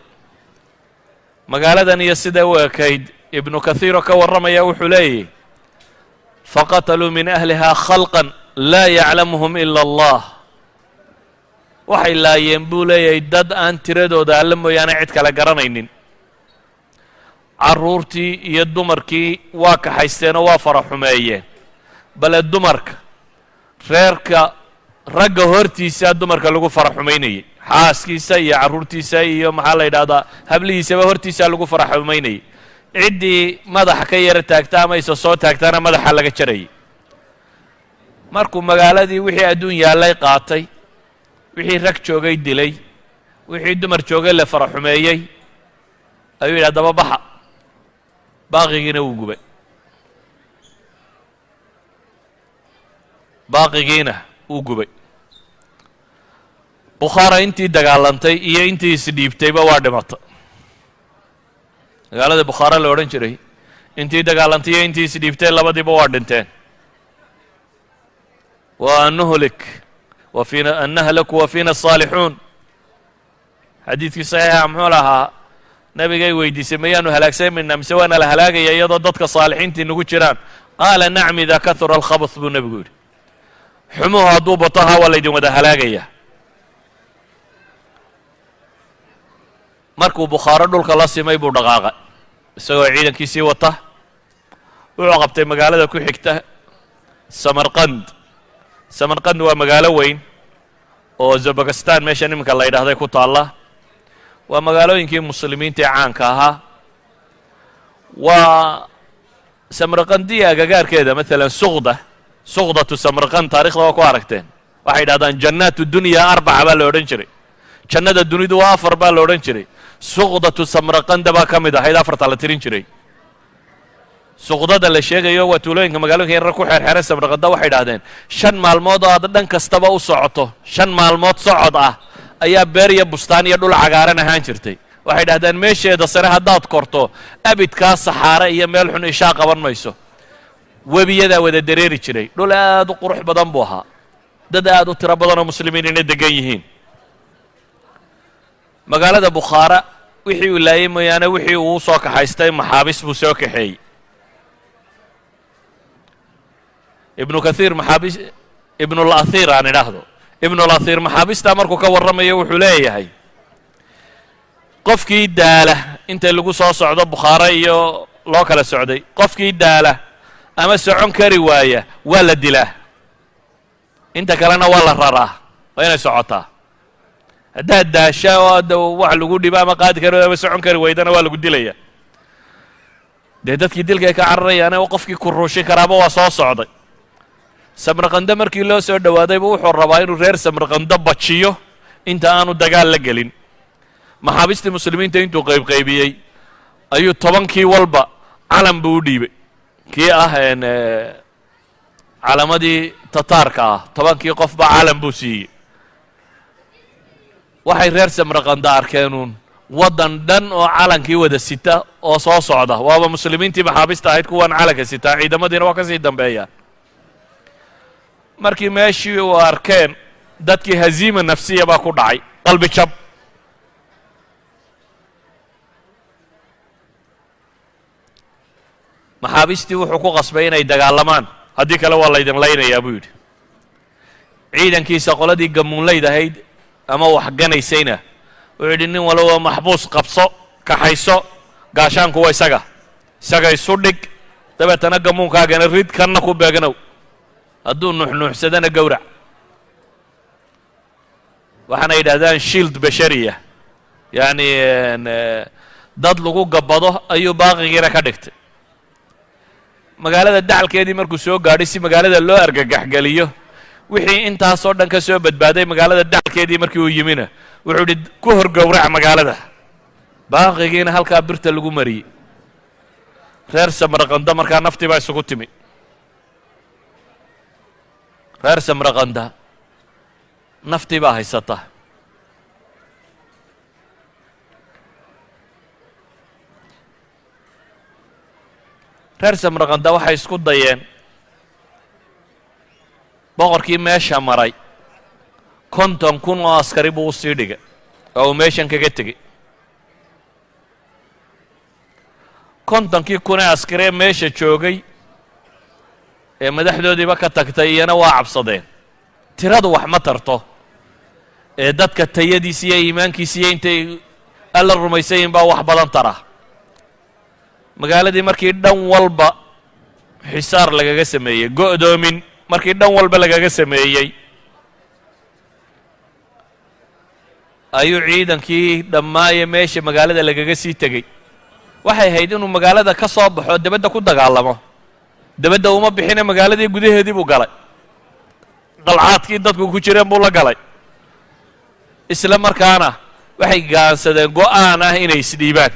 magaaladan iyo siday u ekayd ibnu kathiiroo ka warramaya wuxuu leeyahy faqataluu min ahlihaa khalqan laa yaclamuhum ila allah waxay laayeen buu leeyahay dad aan tiradooda alla mooyaane cid kale garanaynin carruurtii iyo dumarkii waa kaxaysteenoo waa fara xumeeyeen bale dumarka reerka ragga hortiisaa dumarka lagu fara xumaynayay xaaskiisa iyo carruurtiisa iyo maxaa la yidhahdaa hablihiisaba hortiisaa lagu fara xumaynayay ciddii madaxa ka yara taagta ama isa soo taagtana madaxa laga jarayay markuu magaaladii wixii adduun yaallay qaatay wixii rag joogay dilay wixii dumar joogay la fara xumeeyey ayuu yidhi haddaba baxa baaqigiina wuu gubay baaqigiina wuu gubay bukhaara intii dagaalantay iyo intii isdhiibtayba waa dhimatay magaalada bukhaara la odhan jiray intii dagaalantay iyo intii isdhiibtay labadiiba waa dhinteen wa nuhlik an nahlaku wa fiina asaalixuun xadiidkii saxiixa muxuu lahaa nabigay weydiisay mayaanu halaagsamayna mise waana la halaagaya iyadoo dadka saalixiintii nagu jiraan qaala nacam idaa kahura alkhabas buu nebigu yidhi xumuhu hadduu bato haa waa laydin wada halaagaya markuu bukhaaro dhulka la simay buu dhaqaaqay isagoo ciidankiisii wata wuxuu qabtay magaalada ku xigta samarqand samarqand waa magaalo weyn oo zabakistan meeshan iminka la yidhaahday ku taalla waa magaalooyinkii muslimiinta ee caanka ahaa waa samarqandiya agagaarkeeda maalan suqdatu samarqand taarikhda waa ku aragteen waxay yidhahdaan jannaatu dunya arbaca baa la odhan jiray jannada dunidu waa afar baa la odhan jiray suqdatu samarqanda baa ka mid ahayd afarta la tirin jiray suqdada la sheegayo waa tuulooyinka magaalooyinka yarar ku xeerxeeran samarqanda waxay idhahdeen 5 maalmood oo aad dhan kastaba u socoto 5 maalmood socod ah ayaa beer iyo bustaan iyo dhul cagaaran ahaan jirtay waxay idhahdeen meesheeda sare haddaad korto abidkaa saxaare iyo meel xun ishaa qaban mayso webiyadaa wada dareeri jiray dhul aad u qurux badan buu ahaa dad aad u tiro badan oo muslimiin inay degan yihiin magaalada bukhaara wixii uu laayay mooyaane wixii uu soo kaxaystay maxaabis buu soo kaxeeyey ibnu kathiir maxaabis ibnulahir aan idhaahdo ibnulahir maxaabistaa markuu ka warramayo wuxuu leeyahay qofkii daala inta lagu soo socdo bukhaare iyo loo kala socday qofkii daala ama socon kari waaya waa la dilaa inta kalena waa la raraa waa inay socotaa haddaad daasha oo adda wax lagu dhibo ama qaadi karo ama socon kari waydana waa lagu dilaya dee dadkii dilka ay ka cararayaane qofkii ku ruushin karaaba waa soo socday samarqando markii loo soo dhowaadayba wuxuu rabaa inuu reer samarqando bajiyo inta aanu dagaal la gelin maxaabistii muslimiinta intuu qaybqaybiyey ayuu 10kii walba calan buu u dhiibay kii ah calamadii tataarka ah 10kii qofba calan buu siiyey waxay reer samarqando arkeenuun waddan dhan oo calankii wada sita oo soo socda waaba muslimiintii maxaabista ahayd kuwan calanka sitaa ciidamadiina waa ka sii dambeeyaan markii meeshii uu arkeen dadkii haziima nafsiya baa ku dhacay qalbi jab maxaabistii wuxuu ku qasbay inay dagaalamaan haddii kale waa laydin laynayaa buu yidhi ciidankiisa qoladii gamuunlayd ahayd ama wax ganaysayna wuxuu yidhi nin walba maxbuus qabso kaxayso gaashaanku waa isaga isu dhig dabeetana gamuunkaagana rid kanna ku beegnow hadduu nuuxnuuxsadana gowrac waxaana yidhahdaan shield bashariya yacni dad lagu gabbado ayuu baaqigiina ka dhigtay magaalada dacalkeedii markuu soo gaadhay si magaalada loo argagaxgeliyo wixii intaasoo dhan ka soo badbaaday magaalada dacalkeedii markii uu yimina wuxuu idhi ku hor gowrac magaalada baaqigiina halkaa birta lagu mariyey reer samarqanda markaa naftii baa isugu timi reer samarqanda naftii baa haysata reer samarqanda waxay isku dayeen boqorkii meesha maray 50,000 oo askari buu u sii dhigay oo uu meeshan kaga tegey 50,000 ee askari ee meesha joogay ee madaxdoodiiba ka tagtay iyana waa cabsadeen tiradu wax ma tarto ee dadka tayadiisa iyo iimaankiisa intay alla rumaysayin baa wax badan tara magaaladii markii dhan walba xisaar lagaga sameeyey go'doomin markii dhan walba lagaga sameeyey ayuu ciidankii dhammaaye meesha magaalada lagaga sii tegey waxay ahayd inuu magaalada ka soo baxo dabadda ku dagaalamo dabadda uma bixine magaaladii gudaheedii buu galay qalcaadkii dadku ku jireen buu la galay isla markaana waxay gaansadeen go'aan ah inay isdhiibaan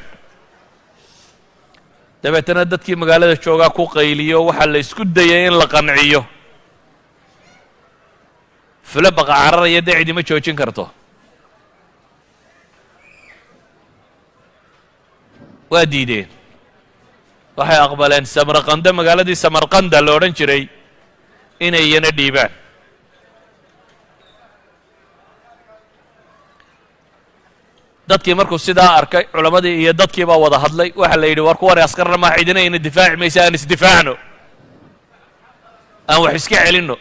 dabeetana dadkii magaalada joogaa ku qayliyo waxaa la isku dayay in la qanciyo fula baqa cararaya dee cidima joojin karto waa diideen waxay aqbaleen samarqanda magaaladii samarqanda la odhan jiray inay iyana dhiibaan dadkii markuu sidaa arkay culammadii iyo dadkii baa wada hadlay waxaa la yidhi war kuwani askarna maa cidina ina difaaci maysa aan isdifaacno aan wax iska celinno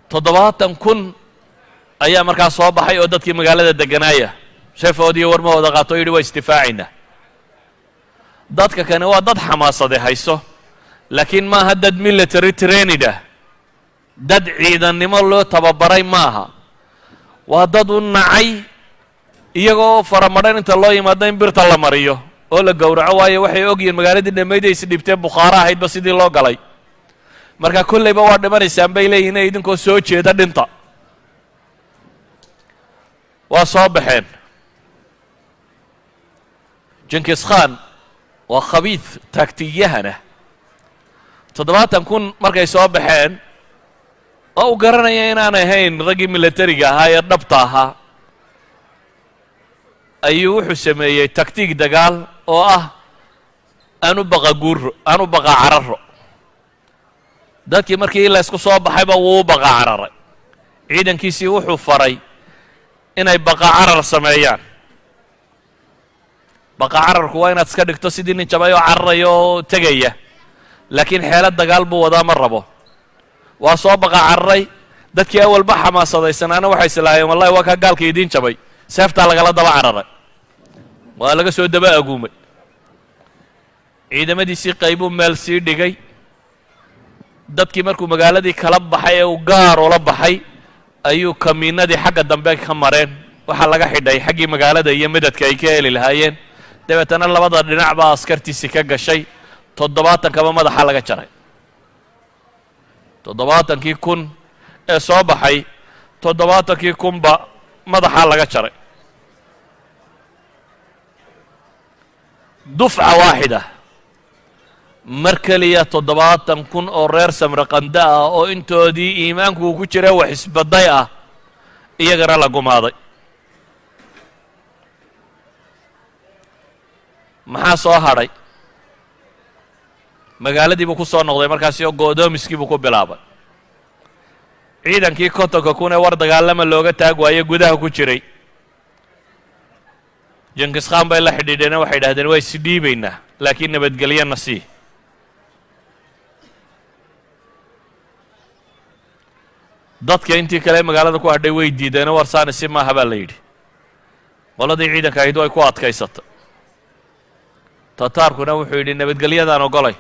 70,000 ayaa markaa soo baxay oo dadkii magaalada degganaaya sheefoodiiyo warmahooda qaato o yidhi waa isdifaacaynaa dadka kani waa dad xamaasade hayso laakiin maaha dad military trained ah dad ciidannimo loo tababaray maaha waa dad u nacay iyagoo faramadhan inta loo yimaado in birta la mariyo oo la gowraco waayo waxay ogyihiin magaaladii dhammayday isdhibteen bukhaara ahaydba sidii loo galay marka kollayba waa dhimanaysaan bay leeyihin ee idinkoo soo jeeda dhinta waa soo baxeen jinkis khan waa khabiid taagtiyahana 70,000 markay soo baxeen oo u garanaya inaan ahayn raggii militariga ahaa ee dhabta ahaa ayuu wuxuu sameeyey taktiig dagaal oo ah aanu baqa guuro aanu baqa cararo dadkii markii la isku soo baxayba wuu u baqa cararay ciidankiisii wuxuu faray inay baqa carar sameeyaan baqa cararku waa inaad iska dhigto sidii nin jabay oo cararaya oo tegaya laakiin xeelad dagaal buu wadaa ma rabo waa soo baqa cararay dadkii awalba xamaasadaysanana waxay islaahayeen wallahi waa kaa gaalka idiin jabay seeftaa lagala daba cararay waa laga soo daba aguumay ciidamadiisii qaybuu meel sii dhigay dadkii markuu magaaladii kala baxay ee uu gaar ula baxay ayuu kamiinadii xagga dambe ka mareen waxaa laga xidhay xaggii magaalada iyo midadka ay ka heli lahaayeen dabeetana labada dhinac baa askartiisii ka gashay 70,000 madaxa laga jaray 70,000 ee soo baxay 70,000 ba madaxa laga jaray dufca waaxida mar keliya 70,000 oo reer samarqanda ah oo intoodii iimaanku uu ku jira wax isbaday ah iyagana la gumaaday maxaa soo hadhay magaaladii buu ku soo noqday markaasi oo go'doomiskii buu ku bilaabay ciidankii 50,000 ee war dagaalama looga taag waaye gudaha ku jiray jinkis khan bay la xidhiidheen waxay idhahdeen waa isdhiibaynaa laakiin nabadgelyana sii dadka intii kale magaalada ku hadhay way diideen warsaani si maaha baa la yidhi qoladii ciidanka ahayd way ku adkaysata tataarkuna wuxuu yidhi nabadgelyadaan ogolay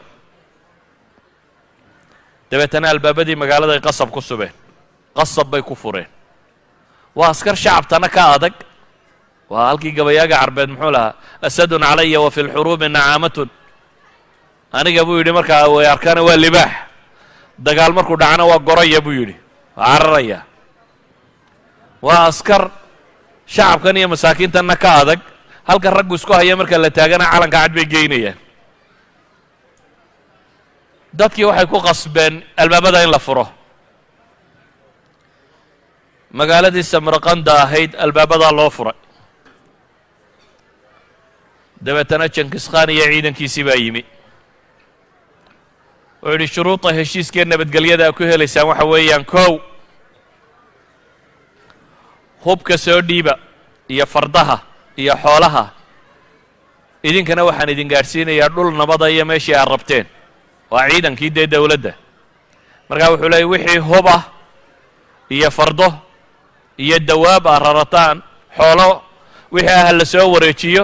dabeetana albaabadii magaaladay qasab ku subeen qasab bay ku fureen waa askar shacabtana ka adag waa halkii gabayaaga carbeed muxuu lahaa asadun calaya wa fi lxuruubi nacaamatun aniga buu yidhi markaa way arkaana waa libaax dagaal markuu dhacana waa goraya buu yidhi waa cararaya waa askar shacabkan iyo masaakiintanna ka adag halka raggu isku haya marka la taagana calanka cad bay geynayaan dadkii waxay ku qasbeen albaabada in la furo magaaladii samarqanda ahayd albaabadaa loo furay dabeetana jenkiskhan iyo ciidankiisii baa yimi wuxuu yidhi shuruuda heshiiskee nabadgelyada ku helaysaan waxa weeyaan kow hubka soo dhiiba iyo fardaha iyo xoolaha idinkana waxaan idin gaadhsiinayaa dhul nabada iyo meeshii aad rabteen waa ciidankii dee dawladda markaa wuxuu leeyay wixii hub ah iyo fardo iyo dawaab aad rarataan xoolo wixii ah la soo wareejiyo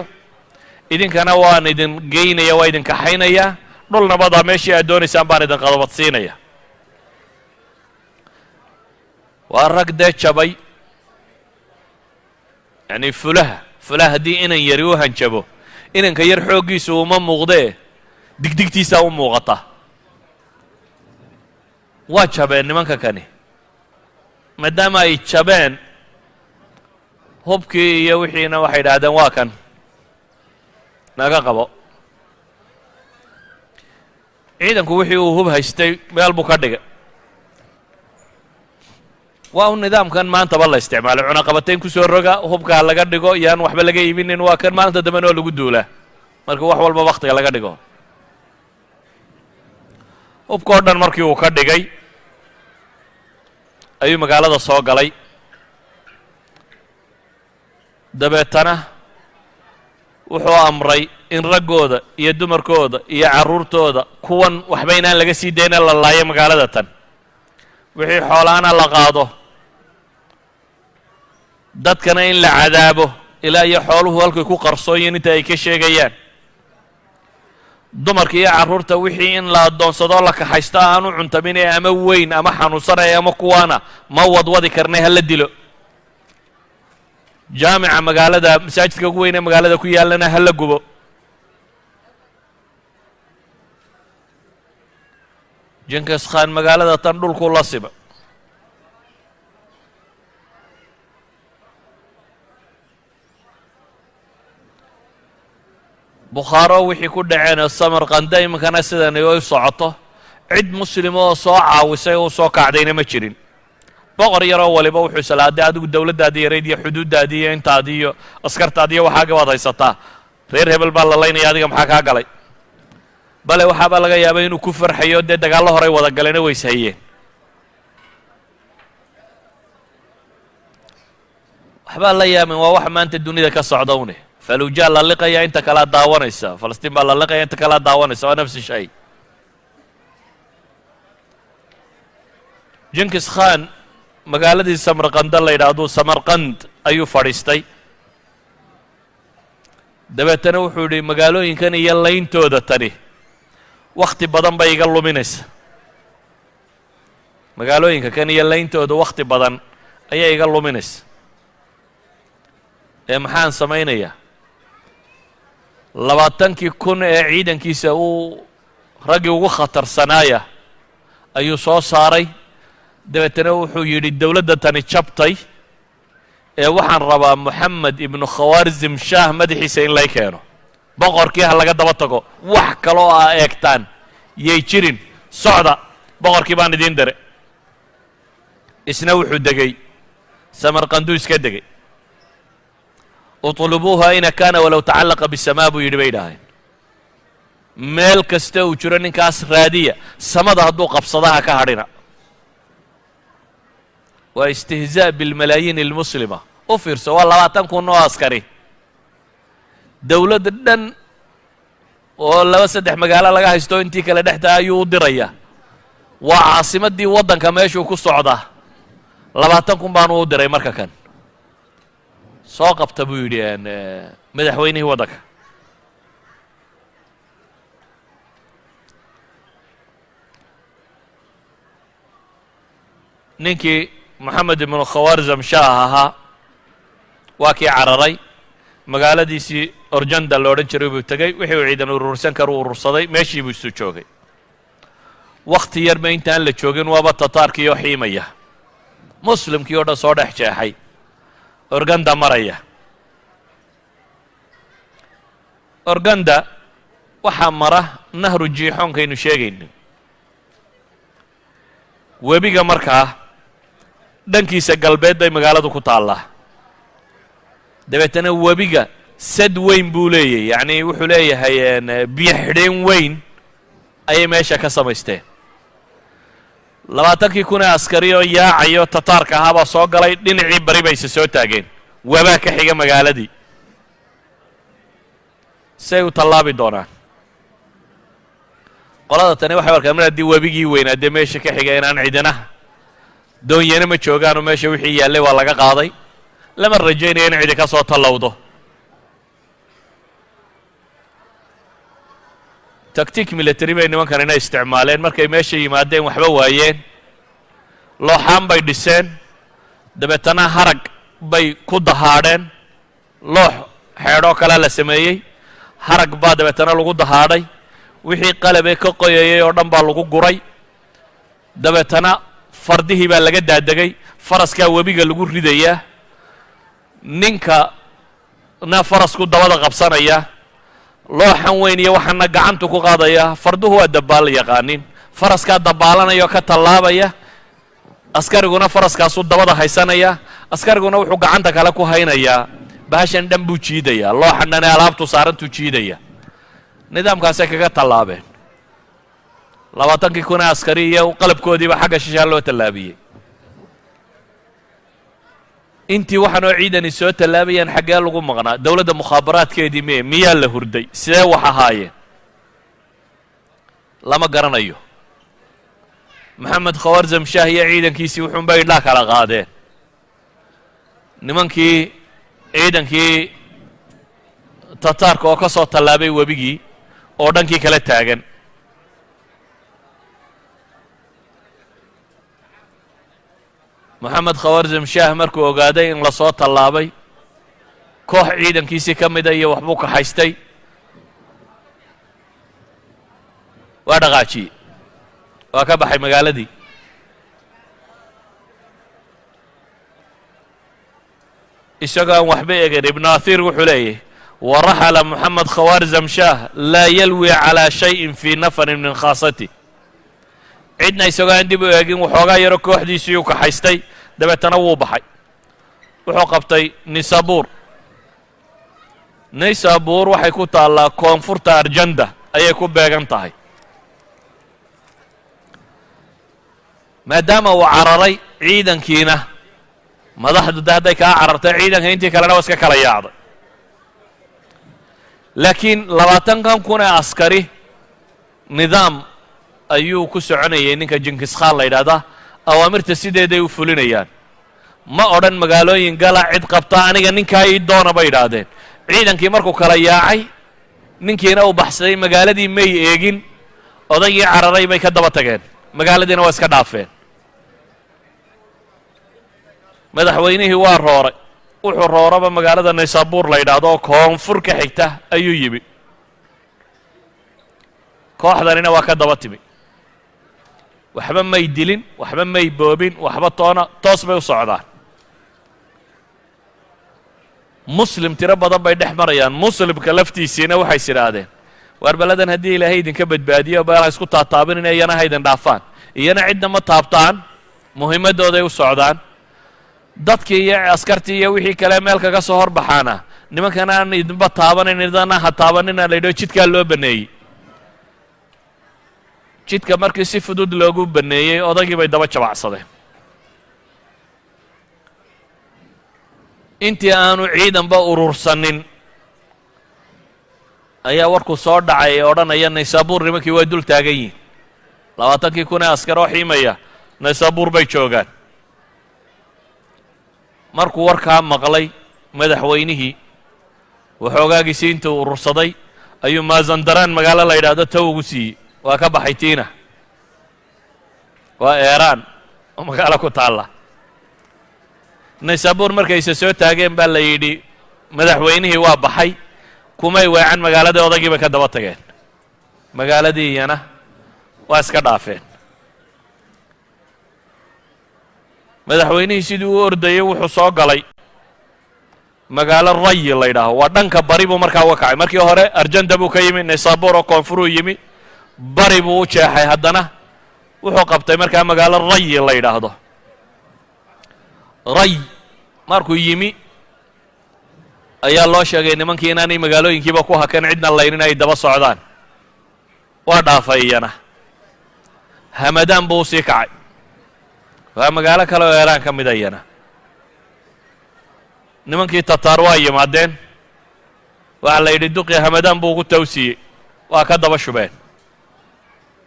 idinkana waan idin geynaya waa idin kaxaynayaa dhul nabada meeshii aad doonaysaan baan idin qadabadsiinaya waa rag dee jabay yacni fulaha haddii inan yari u hanjabo inanka yar xooggiisu uma muuqdee digdigtiisaa u muuqata waa jabeen nimanka kani maadaama ay jabeen hubkii iyo wixiina waxay idhaahdeen waa kan naga qabo ciidanku wixii uu hub haystay meel buu ka dhigay waa un nidaamkan maantaba la isticmaalay cunaqabatayn ku soo roga hubka ha laga dhigo iyo aan waxba laga iibinin waa kan maalinta dambena oo lagu duulaa marka wax walba wakhtiga laga dhigo hubka oo dhan markii uu ka dhigay ayuu magaalada soo galay dabeetana wuxuu amray in raggooda iyo dumarkooda iyo carruurtooda kuwan waxba inaan laga sii dayna la laayo magaalada tan wixii xoolaana la qaado dadkana in la cadaabo ilaa iyo xooluhu halkay ku qarsooyin inta ay ka sheegayaan dumarka iyo carruurta wixii in la addoonsadoo la kaxaysto aanu cuntaminee ama weyn ama xanuunsanaya ama kuwaana ma wadwadi karnay hala dilo jaamica magaalada masaajidka ugu weyn ee magaalada ku yaallana hala gubo jenkiskhan magaalada tan dhulku la siba bukhaaro wixii ku dhaceen samarqanda iminkana sidan ay u socoto cid muslima oo soo caawisay oo soo kacdayna ma jirin boqor yaroo waliba wuxuu islaaday adigu dawladdaadii yarayd iyo xuduuddaadii iyo intaadii iyo askartaadii iyo waxaaga baad haysataa reer hebel baa la laynaya adiga maxaa kaa galay bale waxaabaa laga yaabay inuu ku farxayo dee dagaallo horay wada galeena ways hayeen waxbaa la yaamin waa wax maanta dunida ka socda une falujaa la liqaya inta kalea daawanaysa falastiin baa la liqaya inta kalea daawanaysa waa nafsi shay jenkiskhan magaaladii samarqanda la yidhaahdo samarqand ayuu fadhiistay dabeetana wuxuu yidhi magaalooyinkan iyo layntooda tani wakhti badan bay iga luminaysa magaalooyinka kan iyo layntooda wakhti badan ayaa iga luminaysa ee maxaan samaynayaa 20,000 ee ciidankiisa uu raggii ugu khatarsanaaya ayuu soo saaray dabeetana wuxuu yidhi dawladda tani jabtay ee waxaan rabaa moxamed ibnu khawaarzim shaah madaxiisa in lay keeno boqorkii ha laga daba tago wax kaloo aa eegtaan yay jirin socda boqorkii baan idiin dire isna wuxuu degay samarqanduu iska degay utlubuuha ina kaana walow tacallaqa bisamaa buu yidhi bay idhaaheen meel kasta uu jiro ninkaas raadiya samada hadduu qabsadaha ka hadhina waa istihzaa bilmalaayiin almuslima u fiirso waa 20,000 oo askari dawladda dhan oo 2-3 magaalo laga haysto intii kale dhexda ayuu u diraya waa caasimaddii waddanka meeshuu ku socdaa 20,000 baanu u diray marka kan soo qabta buu yidhi madaxweynihii waddanka. ninkii moxamed ibnu khawaarzam shaah ahaa waa kii cararay magaaladiisii orjanda lo odhan jiray buu tegey wixii uu ciidan urursan karu urursaday meeshii buu isu joogay. wakhti yarba intaan la joogin waaba tataarkii oo xiimaya muslimkii oo dhan soo dhex jeexay organda maraya. organda waxaa mara nahru jiixoonkaynu sheegaynin webiga markaa dhankiisa galbeed bay magaaladu ku taallaa. dabeetana webiga sad weyn buu leeyahy yacnii wuxuu leeyahay biyo xidheen weyn ayay meesha ka samaysteen. 20,000 ee askari oo yaacayo tataarka ahaabaa soo galay dhinacii bari bayse soo taageen wabaa ka xiga magaaladii say u tallaabi doonaan. qolada tani waxay arkaan mar haddii webigii weynaa dee meesha ka xiga inaan cidina doonyana ma joogaanoo meesha wixii yaallay waa laga qaaday lama rajaynaya in cidi ka soo tallowdo. taktiik military bay nimankanina isticmaaleen markay meesha yimaadeen waxba waayeen looxaan bay dhiseen dabeetana harag bay ku dahaadheen loox xeedhoo kale la sameeyey harag baa dabeetana lagu dahaadhay wixii qalabee ka qoyayay oo dhan baa lagu guray dabeetana fardihii baa laga daadegay faraskaa webiga lagu ridayaa ninkana farasku dabada qabsanaya looxan weyn iyo waxaana gacantu ku qaadaya farduhu waa dabbaal yaqaanin faraskaa dabbaalanaya oo ka tallaabaya askariguna faraskaasuu dabada haysanaya askariguna wuxuu gacanta kale ku haynayaa bahashan dhan buu jiidayaa looxan dhan ee alaabtu saarantuu jiidaya nidaamkaasay kaga tallaabeen 20,000 ee askari iyo qalabkoodiiba xagga shishaa loo tallaabiyey. intii waxaanoo ciidani soo tallaabayaan xaggee lagu maqnaa dowladda mukhaabaraadkeedii miyaa la hurday sidee wax ahaayeen lama garanayo. moxamed khawaarzam shaah iyo ciidankiisii wuxuunbay idhaa kala qaadeen nimankii ciidankii tataarka oo ka soo tallaabay webigii oo dhankii kala taagan. moxamed khawaarzam shaah markuu ogaaday in la soo tallaabay koox ciidankiisii ka mida iyo waxbuu kaxaystay waa dhaqaajiyey waa ka baxay magaaladii. isagoo aan waxba eegin ibnu athiir wuxuu leeyahy waraxala moxamed khawaarzam shaah laa yalwi calaa shayin fii nafarin min khaasati cidna isagoo aan dib u eegin waxoogaa yaro kooxdiisii u kaxaystay dabeetana wuu baxay wuxuu qabtay nisabuur. nisabuur waxay ku taallaa koonfurta arjanda ayay ku beegan tahay. maadaama uu cararay ciidankiina madaxdu de hadday kaa carartay ciidanka intii kalena waa iska kala yaacday. laakiin 20,000 ee askari nidaam ayuu ku soconayay ninka jinkis khan la yidhaahdaa awaamirta sideeday u fulinayaan ma odhan magaalooyin gala cid qabta aniga ninkaa ii doona bay yidhaahdeen. ciidankii markuu kala yaacay ninkiina uu baxsaday magaaladii may eegin odaygii cararay bay ka daba tageen magaaladiina waa iska dhaafeen. madaxweynihii waa rooray wuxuu rooraba magaalada nisabuur la yidhaahdo oo koonfur ka xigta ayuu yimi kooxdanina waa ka daba timi waxba may dilin waxba may boobin waxba toos bay u socdaan. muslim tiro badan bay dhex marayaan muslimka laftiisiina waxay is idhaahdeen waar baladan haddii ilaahay idinka badbaadiyo baa isku taataabinina iyana haydin dhaafaan iyana cidna ma taabtaan muhiimadooday u socdaan. dadkii iyo askartii iyo wixii kale meel kaga soo horbaxaana nimankana aan idinba taabanin idana ha taabanina la yidhaho jidkaa loo baneeyey. jidka markii si fudud loogu baneeyey odaygii bay daba jabacsadeen. intii aanu ciidanba urursanin ayaa warku soo dhacay ee odhanaya nisabuur nimankii way dul taagan yihin 20,000 ee askar oo xiimaya nisabuur bay joogaan. markuu warkaa maqlay madaxweynihii waxoogaagiisii intuu urursaday ayuu maazandaraan magaalo la yidhaahdo taw ugu siiyey waa ka baxay tiina waa eeraan oo magaalo ku taalla naysaabuur markayse soo taageen baa la yidhi madaxweynihii waa baxay kumay weecan magaaladii odaygii bay ka daba tageen magaaladii iyana waa iska dhaafeen madaxweynihii sidii u ordayey wuxuu soo galay magaalo rayi la yidhaaho waa dhanka bari buu markaa uga kacay markii hore arjanda buu ka yimi naysaabuur oo koonfuruu yimi bari buu u jeexay haddana wuxuu qabtay markaa magaalo rayi la yidhaahdo ray markuu yimi ayaa loo sheegay nimankii inaanay magaalooyinkiiba ku hakan cidna laynin ay daba socdaan waa dhaafay iyana hamadaan buu usii kacay waa magaalo kale oo eeraan ka mida iyana nimankii tataar waa yimaadeen waxaa la yidhi duqii hamadaan buu ugu tawsiiyey waa ka daba shubeen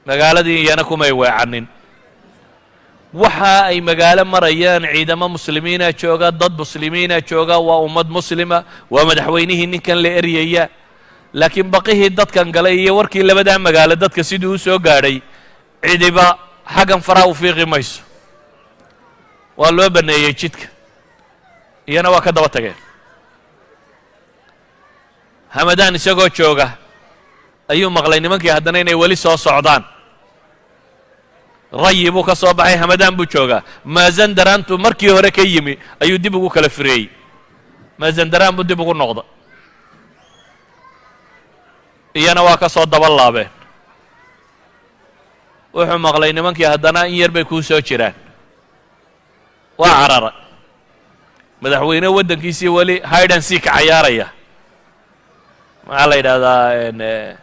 magaaladii iyana kumay weecanin waxa ay magaalo marayaan ciidamo muslimiina jooga dad muslimiina jooga waa ummad muslima waa madaxweynihii ninkan la eryaya laakiin baqihii dadkan galay iyo warkii labadaa magaalo dadka sidii u soo gaadhay cidiba xaggan faraha u fiiqi mayso waa loo baneeyey jidka iyana waa ka daba tageen hamadaan isagoo jooga ayuu maqlay nimankii haddana inay weli soo socdaan rayi buu ka soo baxay hamadaan buu joogaa maazandaraantu markii hore ka yimi ayuu dib ugu kala fireeyey maazandaraan buu dib ugu noqda iyana waa ka soo daba laabeen wuxuu maqlay nimankii haddana in yar bay kuu soo jiraan waa carara madaxweyne waddankiisii weli hide and seek cayaaraya maxaa la yidhaahdaa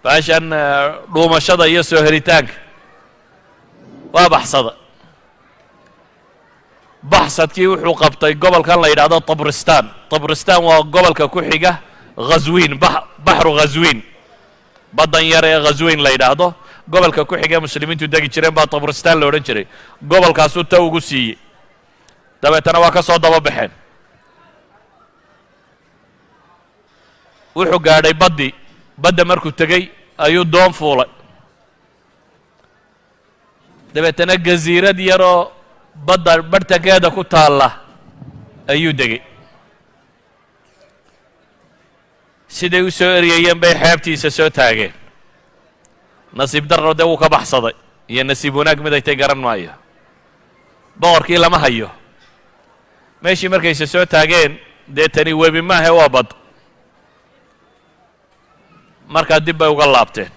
baashan dhuumashada iyo soo helitaanka waa baxsada baxsadkii wuxuu qabtay gobolkan la yidhaahdo tabristan tabristan waa gobolka ku xiga ghazwiin baxru ghazwiin baddan yar ee ghazwiin la yidhaahdo gobolka ku xiga muslimiintu degi jireen baa tabristan la odhan jiray gobolkaasuu ta ugu siiyey dabeetana waa ka soo daba baxeen wuxuu gaadhay badda markuu tegey ayuu doon fuulay dabeetana gaziirad yaroo badda barhtankeeda ku taalla ayuu degey siday u soo eryayeen bay xeebtiisa soo taageen nasiib darro dee wuu ka baxsaday iyo nasiib wanaag mid ay tay garan maayo boqorkii lama hayo meeshii markayse soo taageen dee tani webi maahe waa bad markaa dib bay uga laabteen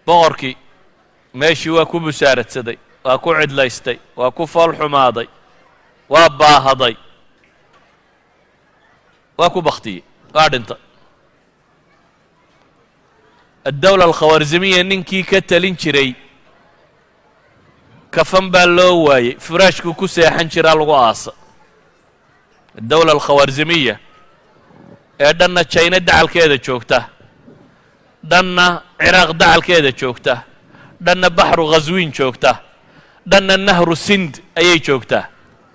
boqorkii meeshii waa ku busaaradsaday waa ku cidlaystay waa ku fool xumaaday waa baahaday waa ku baktiyey waa dhintay addawla alkhawarzimiya ninkii ka talin jiray kafan baa loo waayey furaashkuu ku seexan jiraa lagu aasa addawla alkhawarzimiya ee dhanna jayna dacalkeeda joogta dhanna ciraaq dacalkeeda joogta dhanna baxru ghazwiin joogta dhanna nahru sind ayay joogtaa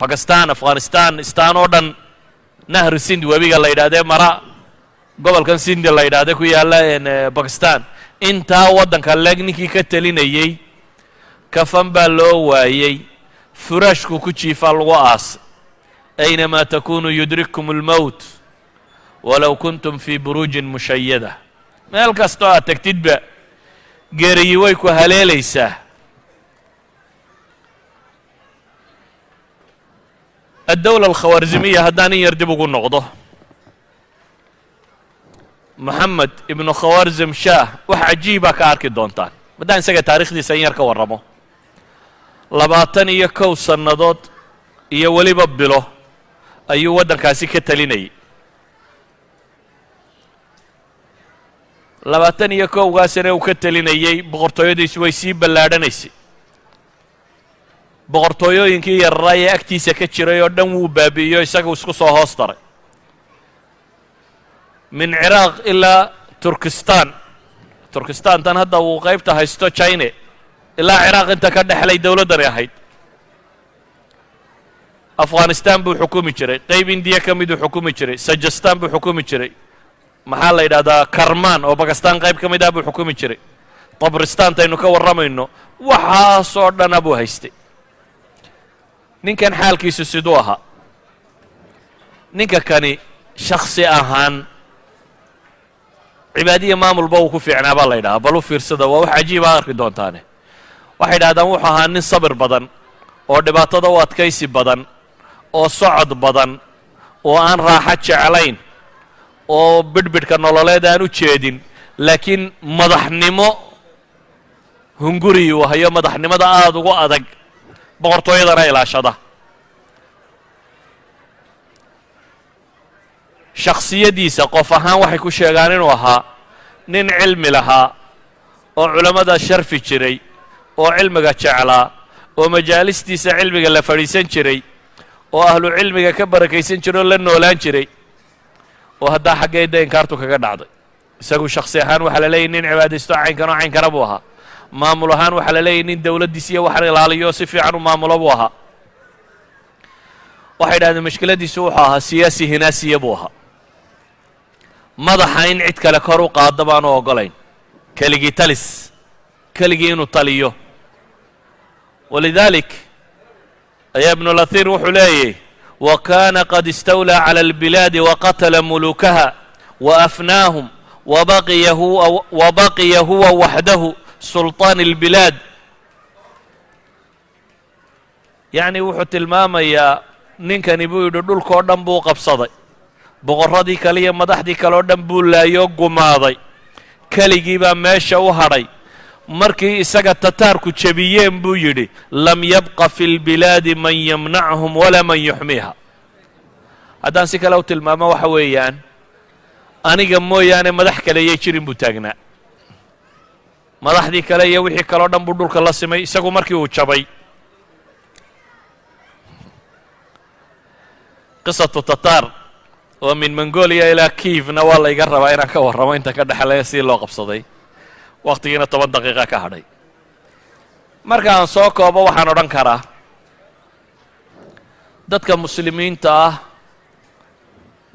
bakistan afghanistan istaan oo dhan nahru sind webiga la yidhahdee mara gobolkan sindi la yidhahdee ku yaalla bakistan intaa waddanka leeg ninkii ka telinayey kafan baa loo waayey furaashku ku jiifaa lagu aasay aynamaa takunuu yudrikkum اlmowt walow kuntum fii buruujin mushayada meel kastoo aad tegtidba geeriyi way ku haleelaysaa addawla alkhawarzimiya haddaan in yar dib ugu noqdo moxamed ibnu khawarzim shaah wax cajiiba ka arki doontaan maddaan isaga taarikhdiisa in yar ka warramo 21 sannadood iyo weliba bilo ayuu waddankaasi ka talinayay 21 sane uu ka talinayey boqortooyadiisu way sii ballaadhanaysay boqortooyooyinkii yararaa ee agtiisa ka jiray oo dhan wuu baabi'iyo isagu isku soo hoos daray min ciraaq ilaa turkistantan hadda uu qaybta haysto china ilaa ciraaq inta ka dhexlay dowladdani ahayd afghanistan buu xukumi jiray, qayb indiya ka miduu xukumi jiray, sajastan buu xukumi jiray, maxaa la yidhahdaa karman oo bakistan qayb ka mid ah buu xukumi jiray, tabristaantaynu ka warramayno waxaasoo dhana buu haystay. ninkan xaalkiisu siduu ahaa? ninka kani shaksi ahaan cibaadiya maamulba uu ku fiicnaa baa la yidhahaa. bal u fiirsada, waa wax cajiiba arki doontaane. waxay yidhahdaan wuxuu ahaa nin sabir badan oo dhibaatada u adkaysi badan oo socod badan oo aan raaxo jeclayn oo bidhbidhka nololeed aan u jeedin, laakiin madaxnimo hunguriyuu hayo, madaxnimada aada ugu adag, boqortooyadana ilaashada. shakhsiyaddiisa qof ahaan waxay ku sheegaan inuu ahaa nin cilmi lahaa oo culammada sharfi jiray oo cilmiga jeclaa oo majaalistiisa cilmiga la fadhiisan jiray oo ahlu cilmiga ka barakaysan jiray oo la noolaan jiray, oo haddaa xaggeeda inkaartu kaga dhacday. isagu shakhsi ahaan waxaa la leeyahy nin cibaadaysto caynkanoo caynkana buu ahaa. maamul ahaan waxaa la leeyahy nin dawladdiis iyo wax ilaaliyo si fiican u maamulo buu ahaa. waxay yidhahdeen mashkiladiisu wuxuu ahaa siyaasi hinaasiya buu ahaa. madaxa in cid kale kor u qaado baanu ogolayn, keligii talis, keligii inuu taliyo. walidalik ayaa ibnulahir wuxuu leeyahy wakana qad istawlaa cala albilaadi waqatala mulukaha waafnaahum wabaqiya huwa waxdahu sulطaan اlbilaad. yacni wuxuu tilmaamayaa ninkani buu yidhi dhulkao dhan buu qabsaday, boqorradii kale iyo madaxdii kale oo dhan buu laayoo gumaaday, keligii baa meesha u hadhay. markii isaga tataarku jebiyeen buu yidhi lam yabqa fi اlbilaadi man yamnachum walaa man yuxmiiha. haddaan si kale u tilmaamo waxa weeyaan aniga mooyaane madax kale yay jirin buu taagnaa. madaxdii kale iyo wixii kaleo dhan buu dhulka la simay, isagu markii uu jabay. qisatu tataar oo min mongolia ilaa kiivna waa la iga rabaa inaan ka warramo inta ka dhexlaya si loo qabsaday, wakhtigiina 10 daqiiqa ka hadhay. marka aan soo koobo waxaan odhan karaa dadka muslimiinta ah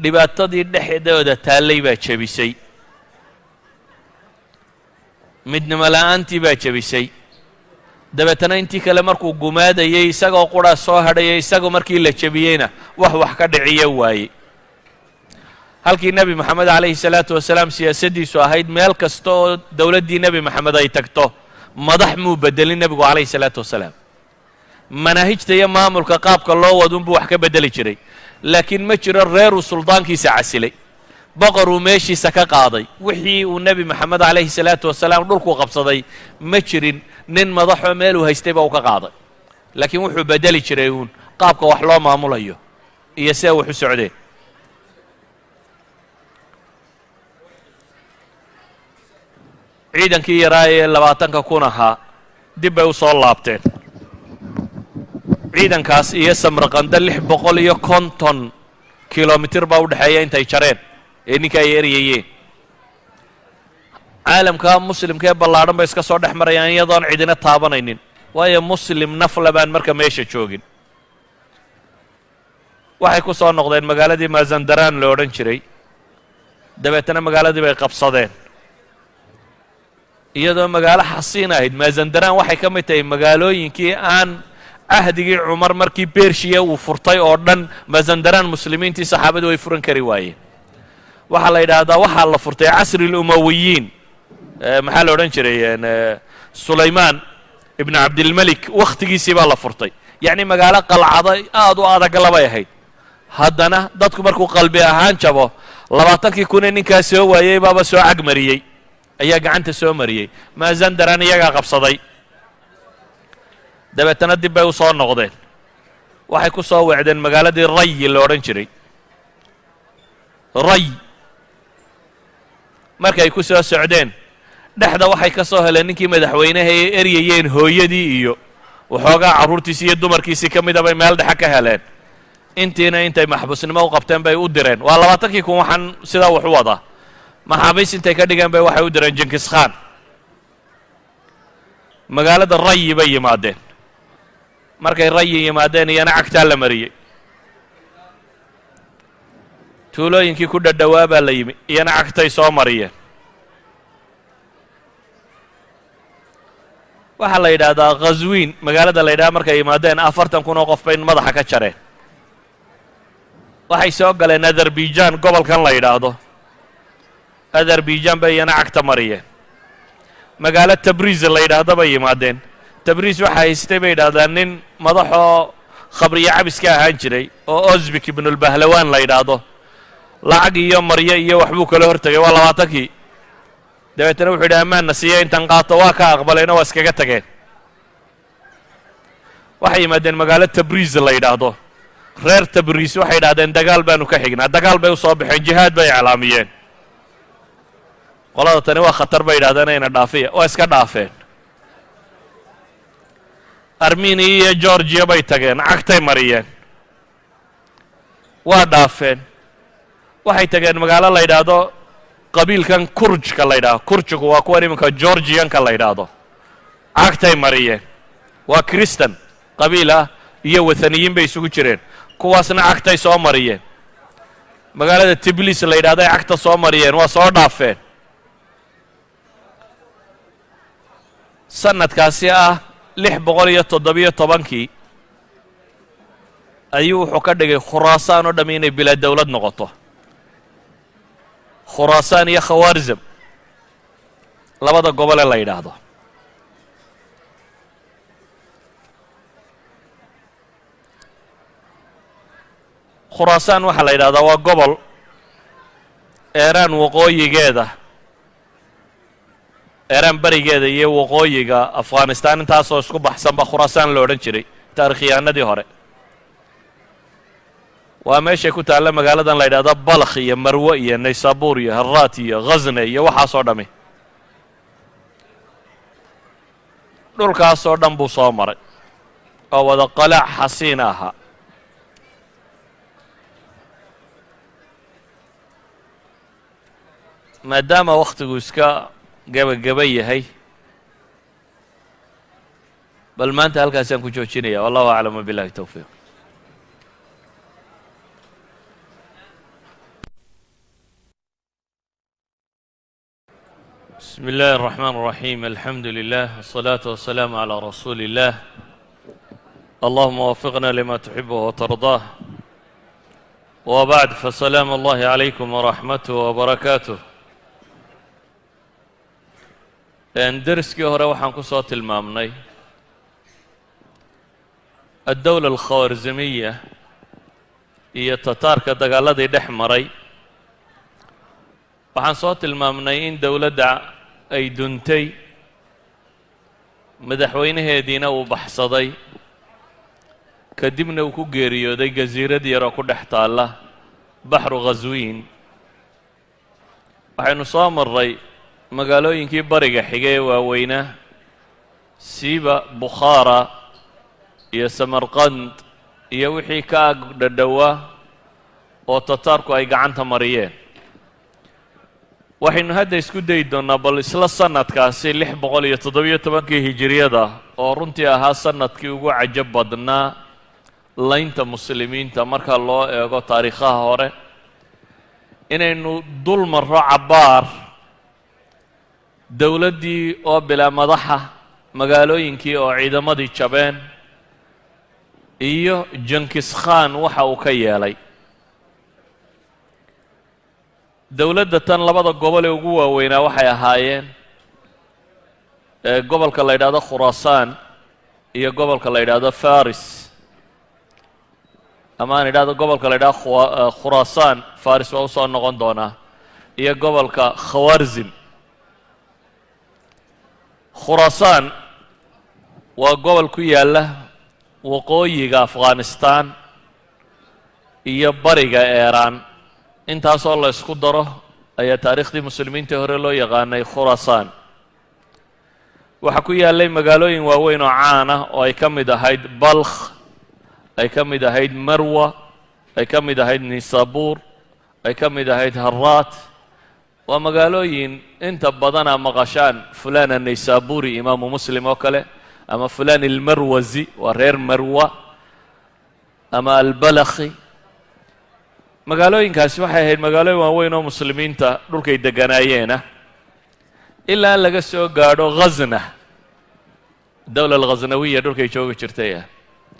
dhibaatadii dhexdooda taallay baa jebisay, midnimo la'aantii baa jebisay. dabeetana intii kale markuu gumaadayay isagoo qura soo hadhayay, isagu markii la jebiyeyna wax ka dhiciyo waaye. halkii nebi moxamed calayhi salaatu wasalaam siyaasaddiisu ahayd meel kasta oo dowladdii nebi moxamed ay tagto madax muu bedelin nebigu calayhi salaatu wasalaam. manaahijta iyo maamulka qaabka loo wadunbuu wax ka bedeli jiray, laakiin ma jiro reeruu suldaankiisa casilay, boqoruu meeshiisa ka qaaday. wixii uu nebi moxamed calayhi salaatu wasalaam dhulkuu qabsaday ma jirin nin madaxoo meeluu haystayba uu ka qaaday, laakiin wuxuu bedeli jiray uun qaabka wax loo maamulayo iyo see wax u socdeen. ciidankii yaraa ee 20 kun ahaa dib bay u soo laabteen. ciidankaas iyo samarqanda 650 kilomitir baa u dhexeeya intay jareen ee ninka ay eryayeen. caalamka muslimka ee ballaadhan bay iska soo dhex marayaan iyadoon cidina taabanaynin, waayo muslim nafla baan marka meesha joogin. waxay ku soo noqdeen magaaladii mazandaraan lo odhan jiray, dabeetana magaaladii bay qabsadeen iyadoo magaalo xasiin ahayd. mazandaraan waxay ka mid tahay magaalooyinkii aan cahdigii cumar markii bershiya uu furtay oo dhan mazandaraan muslimiintii saxaabadu way furan kari waayeen. waxaa la yidhaahdaa waxaa la furtay casri اlumawiyiin, maxaa la odhan jiray sulaymaan ibn cabdilmelik wakhtigiisii baa la furtay. yacni magaalo qalcado aad u adag labay ahayd. haddana dadku markuu qalbi ahaan jabo 20 kunee ninkaa soo waayey baaba soo cagmariyey, ayaa gacanta soo mariyey. mazandaraan iyagaa qabsaday. dabeetana dib bay u soo noqdeen, waxay ku soo weecdeen magaaladii ray la odhan jiray. ray markay ku soo socdeen dhexda waxay ka soo heleen ninkii madaxweynaha ay eryayeen hooyadii iyo waxoogaa carruurtiisii iyo dumarkiisii ka mida bay meel dhexe ka heleen. intiina intay maxbuusnimo u qabteen bay u direen. waa 20 kun waxaan sidaa wax u wadaa. maxaabiis intay ka dhigeen bay waxay u direen jinkis khan. magaalada rayi bay yimaadeen. markay rayi yimaadeen iyana cagtaa la mariyey. tuulooyinkii ku dhadhowaa baa la yimi iyana cagtay soo mariyeen. waxaa la yidhaahdaa khaswiin magaalada la yidhaha markay yimaadeen 40,000 oo qof bay madaxa ka jareen. waxay soo galeen azerbaijan gobolkan la yidhaahdo azerbaijan bay iyana cagta mariyeen. magaalo tabriiz la yidhaahdo bay yimaadeen. tabriiz waxaa haystay bay yidhahdaan nin madaxoo khabriyo cabis ka ahaan jiray oo ozbik ibnulbahlawaan la yidhaahdo. lacag iyo maryo iyo waxbuu kala hortegay waa 20kii. dabeetana wuxuu yidhi ammaanna siiya intan qaato waa ka aqbalayna waa iskaga tageen. waxay yimaadeen magaalo tabriiz la yidhaahdo. reer tabriis waxay yidhahdeen dagaal baanu ka xignaa. dagaal bay u soo baxeen jihaad bay iclaamiyeen. qolada tani waa khatar bay yidhahdeen ayna dhaafiya waa iska dhaafeen. armeniya iyo georgiya bay tageen cagtay mariyeen waa dhaafeen. waxay tageen magaalo la yidhaahdo qabiilkan kurjka la yidhahdo. kurjigu waa kuwan iminka georgiyanka la yidhaahdo. cagtay mariyeen waa kristan qabiil ah iyo wathaniyiin bay isugu jireen. kuwaasna cagtay soo mariyeen. magaalada tiblis la yidhahdo ay cagta soo mariyeen waa soo dhaafeen. sanadkaasi ah 617 ayuu wuxuu ka dhigay khuraasaan oo dhammi inay bilaa dawlad noqoto. khuraasaan iyo khawaarzam labada gobole la yidhaahdo. khuraasaan waxaa la yidhahdaa waa gobol eeraan waqooyigeeda eeraan berigeeda iyo waqooyiga afghanistan intaasoo isku baxsan baa khuraasaan la odhan jiray taarikhyahanadii hore. waa meeshay ku taalla magaaladan la yidhahdo balkh iyo marwo iyo naysabur iyo haraat iyo ghazne iyo waxaasoo dhammi. dhulkaasoo dhan buu soo maray oo wada qalaac xasiina ahaa. maadaama wakhtigu iska gebageba yahay bal maanta halkaasaan ku joojinaya. wallahu aclam wabillahi towfiiq. بسم الله الرحمن الرحيم الحمد لله والصلاة والسلام على رسول الله اللهم وفقنا لما تحبه وترضاه وبعد فسلام الله عليكم ورحمته وبركاته. درسكii hore waxaan ku soo tilmaamnay الدولة الkhawaarzimiya iyo tataarka dagaaladii dhex maray. waxaan soo tilmaamnay in dowladda ay duntay madaxweynaheediina uu baxsaday kadibna uu ku geeriyooday jasiirad yaroo ku dhex taalla baxru khaswiin. waxaynu soo marray magaalooyinkii bariga xigay ee waaweynaa siiba bukhaara iyo samarqand iyo wixii ka ag dhadhowaa oo tataarku ay gacanta mariyeen. waxaynu hadda isku dayi doonnaa bal isla sanadkaasi 617 hijiriyada oo runtii ahaa sanadkii ugu cajab badnaa laynta muslimiinta marka loo eego taariikhaha hore inaynu dul marro cabbaar dowladdii oo bilaa madaxa magaalooyinkii oo ciidamadii jabeen iyo jankis khan waxa uu ka yeelay. dowladda tan labada gobol ee ugu waaweynaa waxay ahaayeen gobolka la yidhaahdo khuraasaan iyo gobolka la yidhaahdo faris. ama aan idhahdo gobolka la yidhahdo khuraasaan faris waa u soo noqon doonaa iyo gobolka khawaarzim. khuraasaan waa gobol ku yaalla waqooyiga afghanistan iyo bariga eeraan. intaasoo la isku daro ayaa taariikhdii muslimiintii hore loo yaqaanay khuraasaan. waxaa ku yaallay magaalooyin waaweyn oo caan ah oo ay ka mid ahayd balkh, ay ka mid ahayd marwa, ay ka mid ahayd nisabuur, ay ka mid ahayd haraat. waa magaalooyin inta badana maqashaan fulaan annaysaburi imaamu muslim oo kale ama fulaan almarwazi waa reer marwa ama albalakhi. magaalooyinkaasi waxay ahayd magaalooyin waaweyn oo muslimiinta dhulkay deganaayeena ilaa laga soo gaadho ghazna dawla alghaznawiya dhulkay joogi jirtay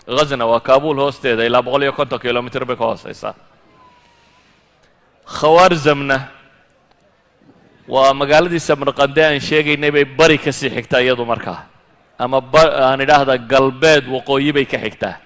ghazna waa kaabuul hoosteeda ilaa 150 kilomitr bay ka hooseysaa khawaarzamna waa magaaladii samarqande aan sheegaynay bay bari ka sii xigtaa iyadu markaa ama aan idhaahda galbeed waqooyi bay ka xigtaa